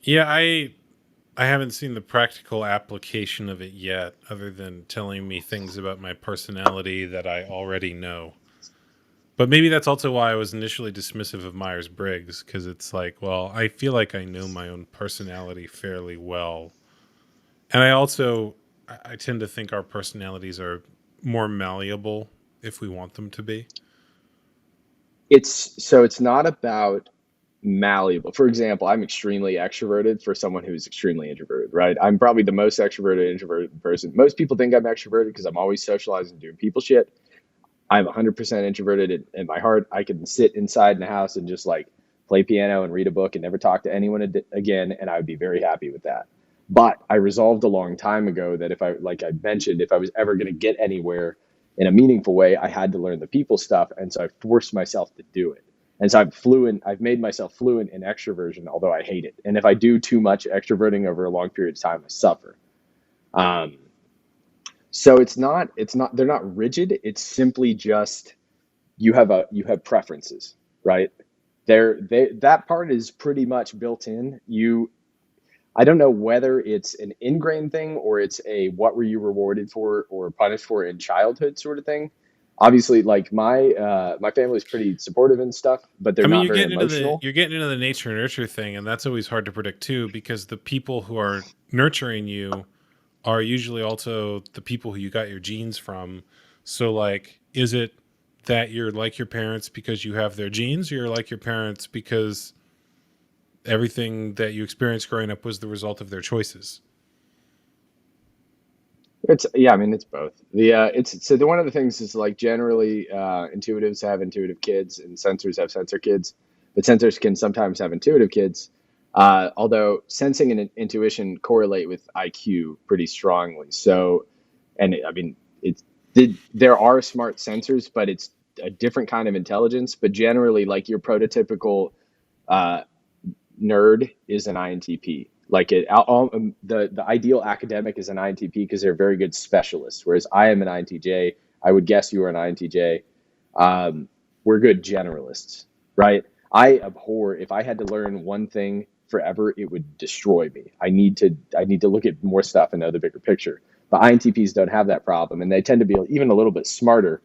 Yeah, I haven't seen the practical application of it yet, other than telling me things about my personality that I already know. But maybe that's also why I was initially dismissive of Myers-Briggs, because it's like, well, I feel like I know my own personality fairly well. And I tend to think our personalities are more malleable if we want them to be? It's not about malleable. For example, I'm extremely extroverted for someone who's extremely introverted, right? I'm probably the most extroverted introverted person. Most people think I'm extroverted because I'm always socializing, doing people shit. I'm 100% introverted in my heart. I can sit inside in the house and just like play piano and read a book and never talk to anyone again, and I would be very happy with that. But I resolved a long time ago that if I, like I mentioned, if I was ever going to get anywhere in a meaningful way, I had to learn the people stuff, and so I forced myself to do it. And so I'm fluent. I've made myself fluent in extroversion, although I hate it. And if I do too much extroverting over a long period of time, I suffer. Um, so they're not rigid. It's simply just you have preferences, right? That part is pretty much built in. I don't know whether it's an ingrained thing or it's a what were you rewarded for or punished for in childhood sort of thing. Obviously, like my family's pretty supportive and stuff, but they're I mean, not very emotional. you're getting into the nature nurture thing, and that's always hard to predict too, because the people who are nurturing you are usually also the people who you got your genes from. So, like, is it that you're like your parents because you have their genes, or you're like your parents because everything that you experienced growing up was the result of their choices? It's yeah, I mean it's both. One of the things is like generally intuitives have intuitive kids and sensors have sensor kids, but sensors can sometimes have intuitive kids. Although sensing and intuition correlate with IQ pretty strongly. So, I mean there are smart sensors, but it's a different kind of intelligence. But generally, like your prototypical uh, nerd is an INTP. Like the ideal academic is an INTP because they're very good specialists. Whereas I am an INTJ. I would guess you are an INTJ. We're good generalists, right? I abhor if I had to learn one thing forever, it would destroy me. I need to look at more stuff and know the bigger picture. But INTPs don't have that problem, and they tend to be even a little bit smarter.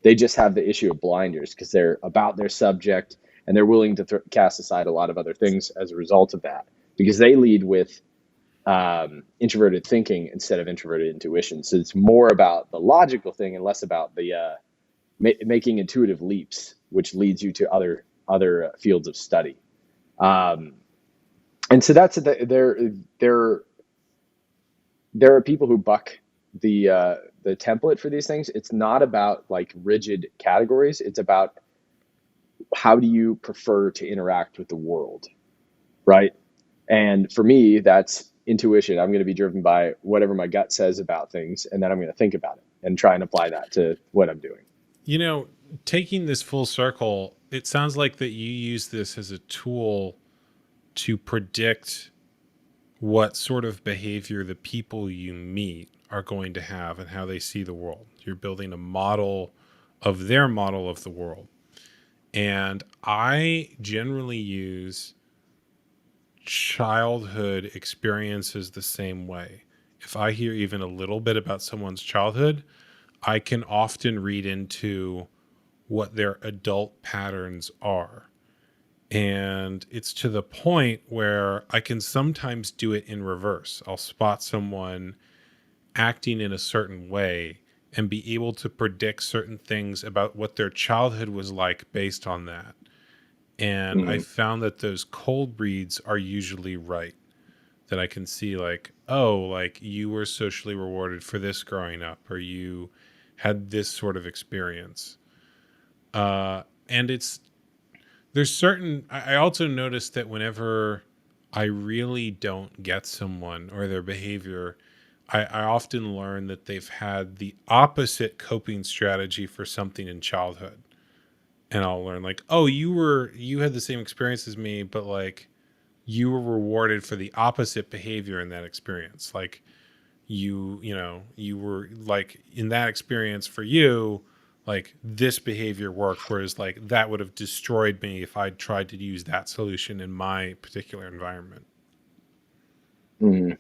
They just have the issue of blinders because they're about their subject and they're willing to cast aside a lot of other things as a result of that because they lead with introverted thinking instead of introverted intuition. So it's more about the logical thing and less about the making intuitive leaps, which leads you to other fields of study. Um, and so there are people who buck the template for these things. It's not about like rigid categories. It's about how do you prefer to interact with the world, right? And for me, that's intuition. I'm going to be driven by whatever my gut says about things, and then I'm going to think about it and try and apply that to what I'm doing. You know, taking this full circle, it sounds like that you use this as a tool to predict what sort of behavior the people you meet are going to have and how they see the world. You're building a model of their model of the world. And I generally use childhood experiences the same way. If I hear even a little bit about someone's childhood, I can often read into what their adult patterns are. And it's to the point where I can sometimes do it in reverse. I'll spot someone acting in a certain way and be able to predict certain things about what their childhood was like based on that. And I found that those cold reads are usually right. That I can see like, oh, like you were socially rewarded for this growing up, or you had this sort of experience. And there's certain, I also noticed that whenever I really don't get someone or their behavior, I often learn that they've had the opposite coping strategy for something in childhood. And I'll learn like, oh, you had the same experience as me, but like you were rewarded for the opposite behavior in that experience. Like you were like in that experience for you, like this behavior worked, whereas like that would have destroyed me if I'd tried to use that solution in my particular environment. Mm.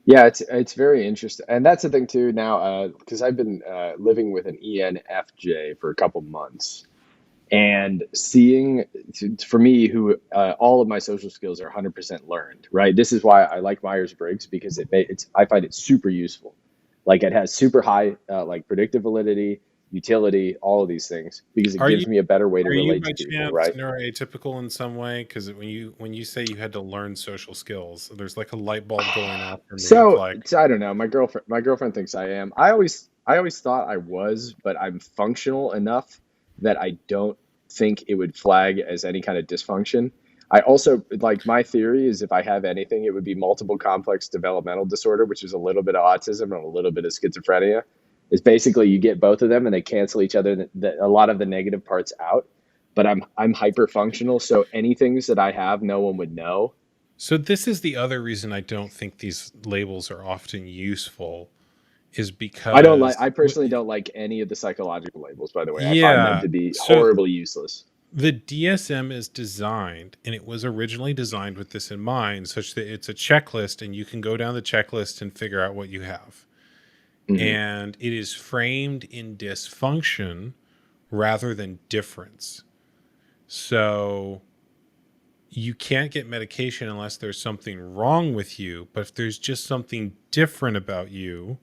Yeah, it's very interesting, and that's the thing too now, because I've been living with an ENFJ for a couple months, and seeing for me who all of my social skills are 100% learned, right? This is why I like Myers-Briggs because I find it super useful. Like it has super high like predictive validity, utility, all of these things because it Are you gives me a better way to are you relate by to people, chance right? neuroatypical in some way? Because when you say you had to learn social skills, there's like a light bulb going off for me of So, like, I don't know. My girlfriend thinks I am. I always thought I was, but I'm functional enough that I don't think it would flag as any kind of dysfunction. I also like my theory is if I have anything, it would be multiple complex developmental disorder, which is a little bit of autism and a little bit of schizophrenia. Is basically you get both of them and they cancel each other, a lot of the negative parts out. But I'm hyper functional, so anything that I have, no one would know. so this is the other reason I don't think these labels are often useful is I because personally don't like any of the psychological labels, by the way. I find them yeah, to be so horribly useless. the DSM is designed, and it was originally designed with this in mind, such that it's a checklist and you can go down the checklist and figure out what you have. Hmm. And it is framed in dysfunction rather than difference. So you can't get medication unless there's something wrong with you. But if there's just something different about you,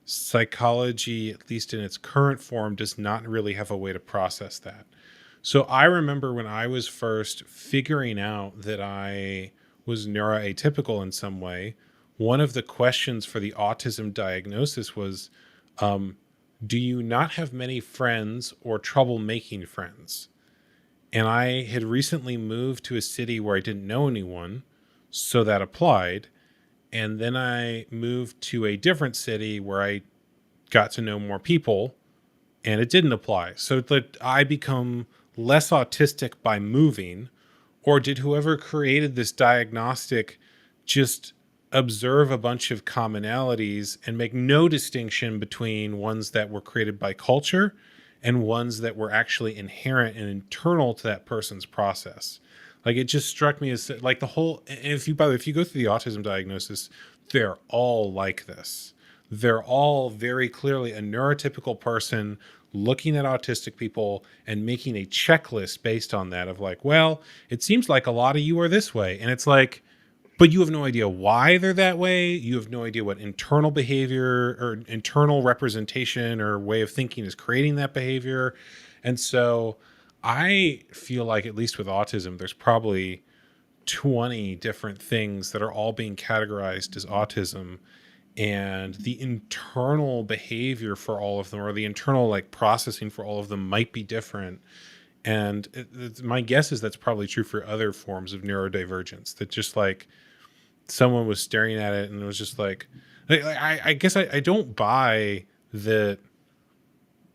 psychology, at least in its current form, does not really have a way to process that. So I remember when I was first figuring out that I was neuroatypical in some way, one of the questions for the autism diagnosis was, um, do you not have many friends or trouble making friends? And I had recently moved to a city where I didn't know anyone, so that applied. And then I moved to a different city where I got to know more people, and it didn't apply. So that I become less autistic by moving, or did whoever created this diagnostic just observe a bunch of commonalities and make no distinction between ones that were created by culture and ones that were actually inherent and internal to that person's process? Like it just struck me as like the whole, and if you, by the way, if you go through the autism diagnosis, they're all like this. They're all very clearly a neurotypical person looking at autistic people and making a checklist based on that of like, well, it seems like a lot of you are this way. And it's like, but you have no idea why they're that way. You have no idea what internal behavior or internal representation or way of thinking is creating that behavior. And so I feel like, at least with autism, there's probably 20 different things that are all being categorized as autism, and the internal behavior for all of them, or the internal like processing for all of them, might be different. And my guess is that's probably true for other forms of neurodivergence, that just like someone was staring at it and it was just I guess I don't buy that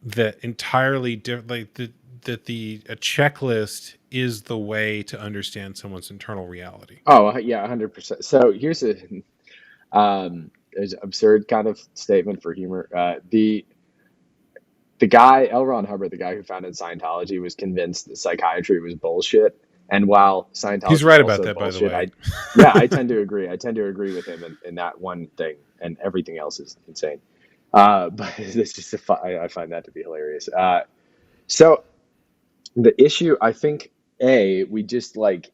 entirely different, like that the a checklist is the way to understand someone's internal reality. Oh, yeah, 100%. So here's there's an absurd kind of statement for humor. The guy, L. Ron Hubbard, the guy who founded Scientology, was convinced that psychiatry was bullshit. And while He's Scientology is right about also that, by the bullshit, way. yeah, I tend to agree. I tend to agree with him in that one thing, and everything else is insane. But it's just I find that to be hilarious. So the issue, I think, we just like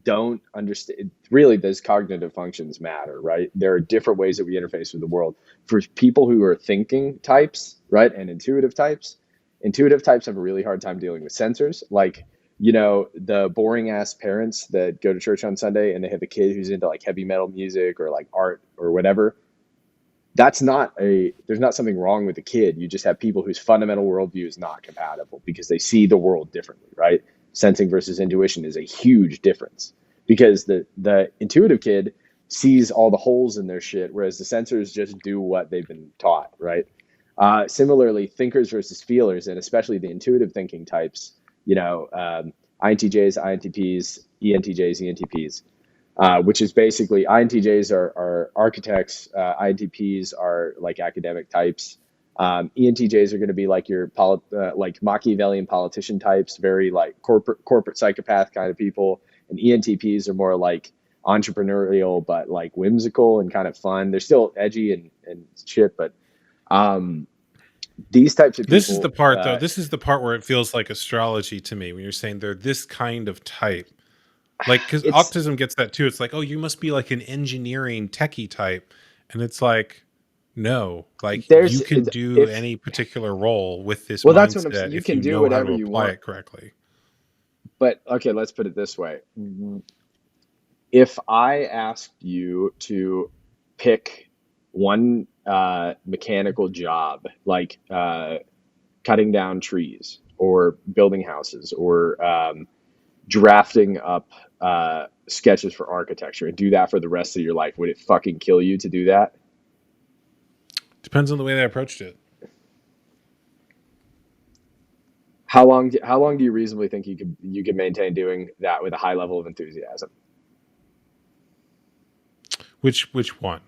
don't understand. Really, those cognitive functions matter, right? There are different ways that we interface with the world. For people who are thinking types, right, and intuitive types have a really hard time dealing with sensors. Like, the boring ass parents that go to church on Sunday and they have a kid who's into like heavy metal music or like art or whatever. There's not something wrong with the kid. You just have people whose fundamental worldview is not compatible because they see the world differently, right? Sensing versus intuition is a huge difference because the intuitive kid sees all the holes in their shit, whereas the sensors just do what they've been taught, right? Similarly, thinkers versus feelers, and especially the intuitive thinking types, INTJs, INTPs, ENTJs, ENTPs, which is basically INTJs are architects, INTPs are like academic types. ENTJs are going to be like your like Machiavellian politician types, very like corporate psychopath kind of people, and ENTPs are more like entrepreneurial but like whimsical and kind of fun. They're still edgy and shit, but um, these types of This is the people, part, though. This is the part where it feels like astrology to me when you're saying they're this kind of type. Like, because it's autism gets that too. It's like, oh, you must be like an engineering techie type. And it's like, No, like There's you can do if any particular role with this well, that's what I'm saying. mindset You if can you do know how whatever to you apply want, it correctly. but okay, let's put it this way. If I asked you to pick one mechanical job, like cutting down trees or building houses or drafting up sketches for architecture, and do that for the rest of your life, would it fucking kill you to do that? Depends on the way they approached it. How long do you reasonably think you could maintain doing that with a high level of enthusiasm? Which one?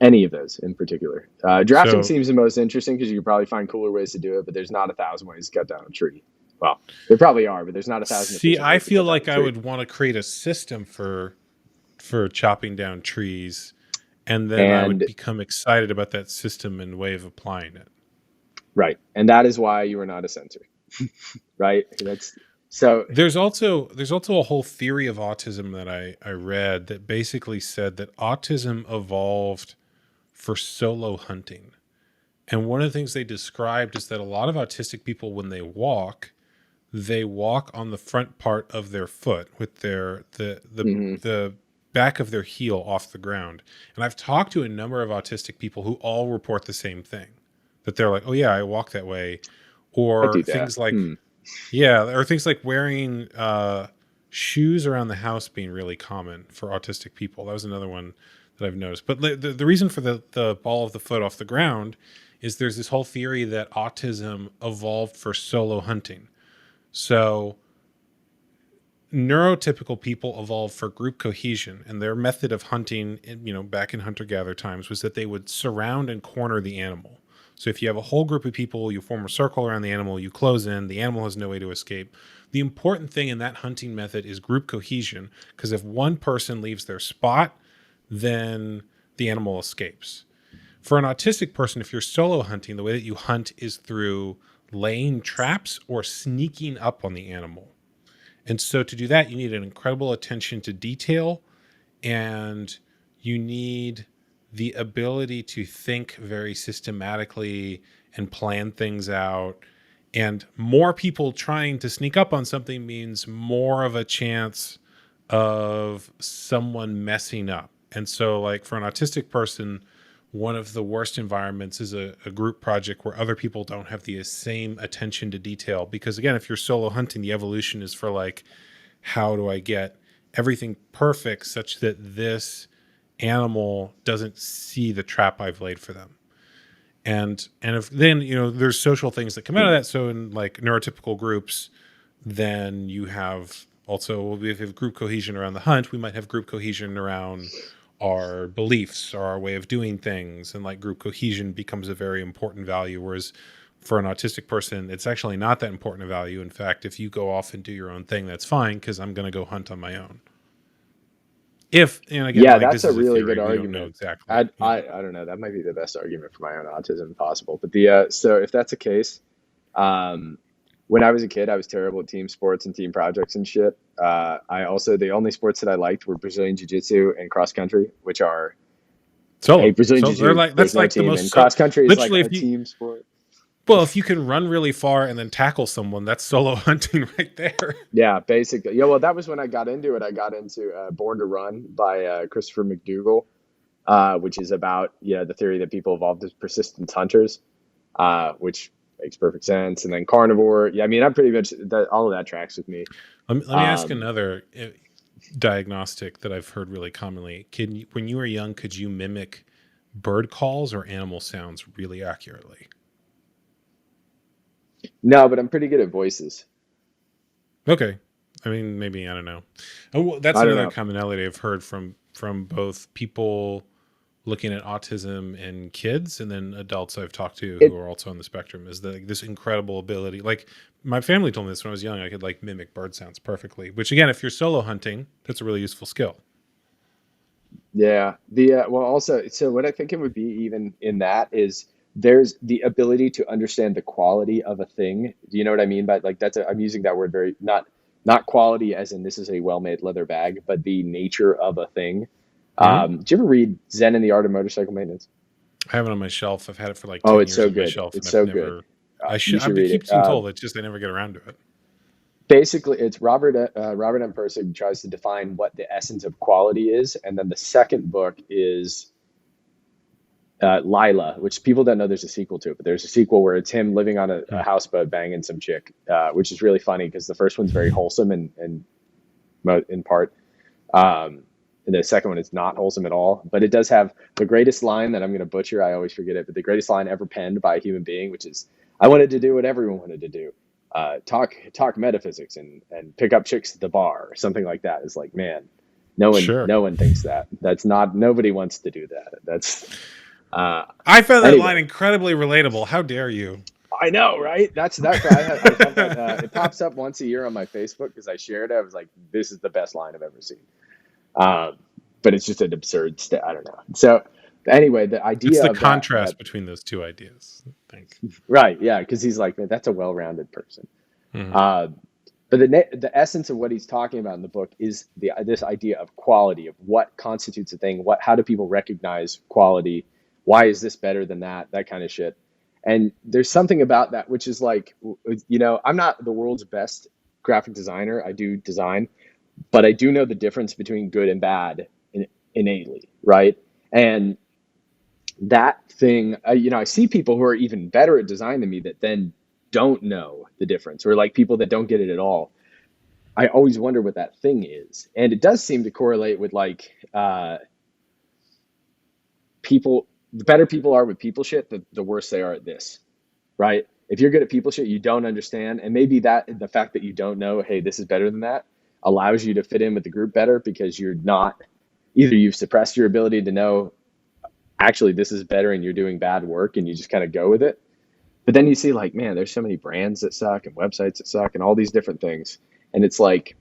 Any of those in particular. Drafting So seems the most interesting because you could probably find cooler ways to do it, but there's not 1,000 ways to cut down a tree. Well, there probably are, but there's not 1,000 see, efficient I ways to feel cut down like a I tree. would want to create a system for chopping down trees, and then I would And become excited about that system and way of applying it. right, and that is why you are not a censor, right? That's so. There's also a whole theory of autism that I read that basically said that autism evolved for solo hunting. And one of the things they described is that a lot of autistic people, when they walk on the front part of their foot with the back of their heel off the ground. And I've talked to a number of autistic people who all report the same thing, that they're like, oh yeah, I walk that way. I Or do that. things like, yeah, or things like wearing shoes around the house being really common for autistic people. That was another one that I've noticed. But the reason for the ball of the foot off the ground is there's this whole theory that autism evolved for solo hunting. So neurotypical people evolved for group cohesion, and their method of hunting, back in hunter-gatherer times, was that they would surround and corner the animal. So if you have a whole group of people, you form a circle around the animal, you close in, the animal has no way to escape. The important thing in that hunting method is group cohesion, because if one person leaves their spot, then the animal escapes. For an autistic person, if you're solo hunting, the way that you hunt is through laying traps or sneaking up on the animal. And so to do that, you need an incredible attention to detail, and you need the ability to think very systematically and plan things out. And more people trying to sneak up on something means more of a chance of someone messing up. And so, like, for an autistic person, one of the worst environments is a group project where other people don't have the same attention to detail. Because again, if you're solo hunting, the evolution is for like, how do I get everything perfect such that this animal doesn't see the trap I've laid for them? And if then, there's social things that come out of that. So in like neurotypical groups, then you have also, if we have group cohesion around the hunt, we might have group cohesion around our beliefs or our way of doing things. And like group cohesion becomes a very important value. Whereas for an autistic person, it's actually not that important a value. In fact, if you go off and do your own thing, that's fine, because I'm going to go hunt on my own. If, and again, Yeah, like, that's this a is a really theory, good we don't know argument. exactly. I don't know. That might be the best argument for my own autism possible. But so if that's the case, when I was a kid, I was terrible at team sports and team projects and shit. The only sports that I liked were Brazilian Jiu-Jitsu and cross country, which are Solo. Brazilian So they're Jiu-Jitsu. like, There's that's no like the team, most, and cross country is like literally, a team sport. well, if you can run really far and then tackle someone, that's solo hunting right there. Yeah, basically. Yeah, well, that was when I got into it. I got into Born to Run by Christopher McDougall, which is about the theory that people evolved as persistent hunters, which makes perfect sense. And then carnivore. Yeah, I mean, I'm pretty much all of that tracks with me. Let me ask another diagnostic that I've heard really commonly. When you were young, could you mimic bird calls or animal sounds really accurately? No, but I'm pretty good at voices. Okay. I mean, maybe, I don't know. Oh, well, that's I don't another know. commonality I've heard from both people looking at autism in kids and then adults I've talked to who are also on the spectrum, is this incredible ability. Like, my family told me this when I was young, I could like mimic bird sounds perfectly, which again, if you're solo hunting, that's a really useful skill. Yeah. Well, also, so what I think it would be even in that is there's the ability to understand the quality of a thing. Do you know what I mean by like I'm using that word very not quality as in this is a well-made leather bag, but the nature of a thing. Mm-hmm. Did you ever read Zen and the Art of Motorcycle Maintenance? I have it on my shelf. I've had it for like Oh, 10 it's years so on my good. shelf, and It's I've so good. never. You I should read keep it. being told it's just I never get around to it. Basically, it's Robert M. Persig tries to define what the essence of quality is, and then the second book is Lila, which people don't know there's a sequel to it, but there's a sequel where it's him living on a houseboat banging some chick, which is really funny because the first one's very wholesome and in part. And the second one is not wholesome at all, but it does have the greatest line that I'm going to butcher. I always forget it, but the greatest line ever penned by a human being, which is, "I wanted to do what everyone wanted to do. Talk metaphysics and pick up chicks at the bar," or something like that. Is like, man, no one thinks that. Nobody wants to do that. That's I found that anyway. line incredibly relatable. How dare you? I know, right? That's I have that. It pops up once a year on my Facebook because I shared it. I was like, this is the best line I've ever seen. But it's just an absurd I don't know. So anyway, the idea It's the of contrast between those two ideas, I think. Right, yeah, because he's like, man, that's a well-rounded person. Mm-hmm. But the essence of what he's talking about in the book is this idea of quality, of what constitutes a thing, how do people recognize quality, why is this better than that kind of shit. And there's something about that which is like, I'm not the world's best graphic designer. I do design, but I do know the difference between good and bad innately, right? And that thing, I see people who are even better at design than me that then don't know the difference, or like people that don't get it at all. I always wonder what that thing is. And it does seem to correlate with like people, the better people are with people shit, the worse they are at this, right? If you're good at people shit, you don't understand. And maybe the fact that you don't know, hey, this is better than that, allows you to fit in with the group better because you're not, either you've suppressed your ability to know, actually, this is better and you're doing bad work and you just kind of go with it. But then you see like, man, there's so many brands that suck and websites that suck and all these different things. And it's like,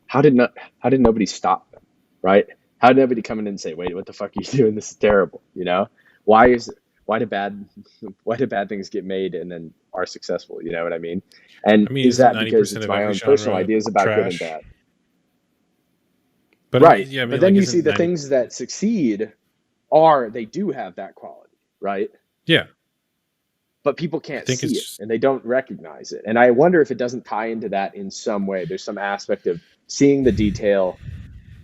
how did nobody stop them, right? How did nobody come in and say, wait, what the fuck are you doing? This is terrible. Why do bad things get made and then are successful? You know what I mean? And is that because it's my own personal ideas about good and bad? But right. Yeah, but then you see the things that succeed they do have that quality, right? Yeah. But people can't see it and they don't recognize it. And I wonder if it doesn't tie into that in some way. There's some aspect of seeing the detail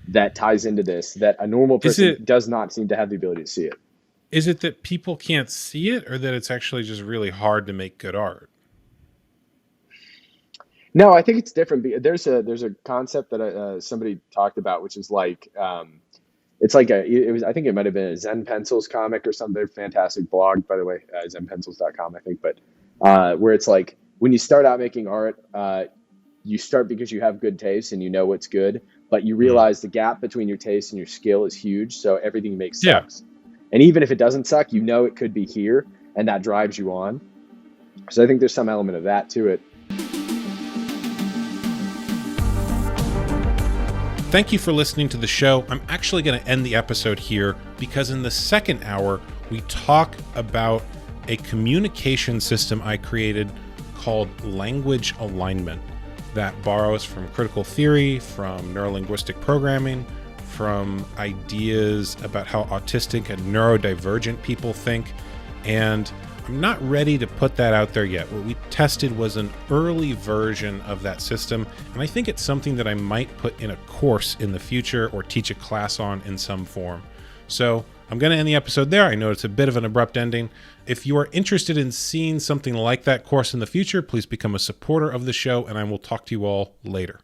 that ties into this that a normal person does not seem to have the ability to see it. Is it that people can't see it, or that it's actually just really hard to make good art? No, I think it's different. There's a concept that somebody talked about, which is like, it's like I think it might have been a Zen Pencils comic or something. Fantastic blog, by the way, zenpencils.com, I think. But where it's like, when you start out making art, you start because you have good taste and you know what's good, but you realize the gap between your taste and your skill is huge. So everything you make sucks. And even if it doesn't suck, it could be here, and that drives you on. So I think there's some element of that to it. Thank you for listening to the show. I'm actually going to end the episode here because in the second hour, we talk about a communication system I created called language alignment that borrows from critical theory, from neurolinguistic programming, from ideas about how autistic and neurodivergent people think. And I'm not ready to put that out there yet. What we tested was an early version of that system, and I think it's something that I might put in a course in the future or teach a class on in some form. So I'm going to end the episode there. I know it's a bit of an abrupt ending. If you are interested in seeing something like that course in the future, please become a supporter of the show, and I will talk to you all later.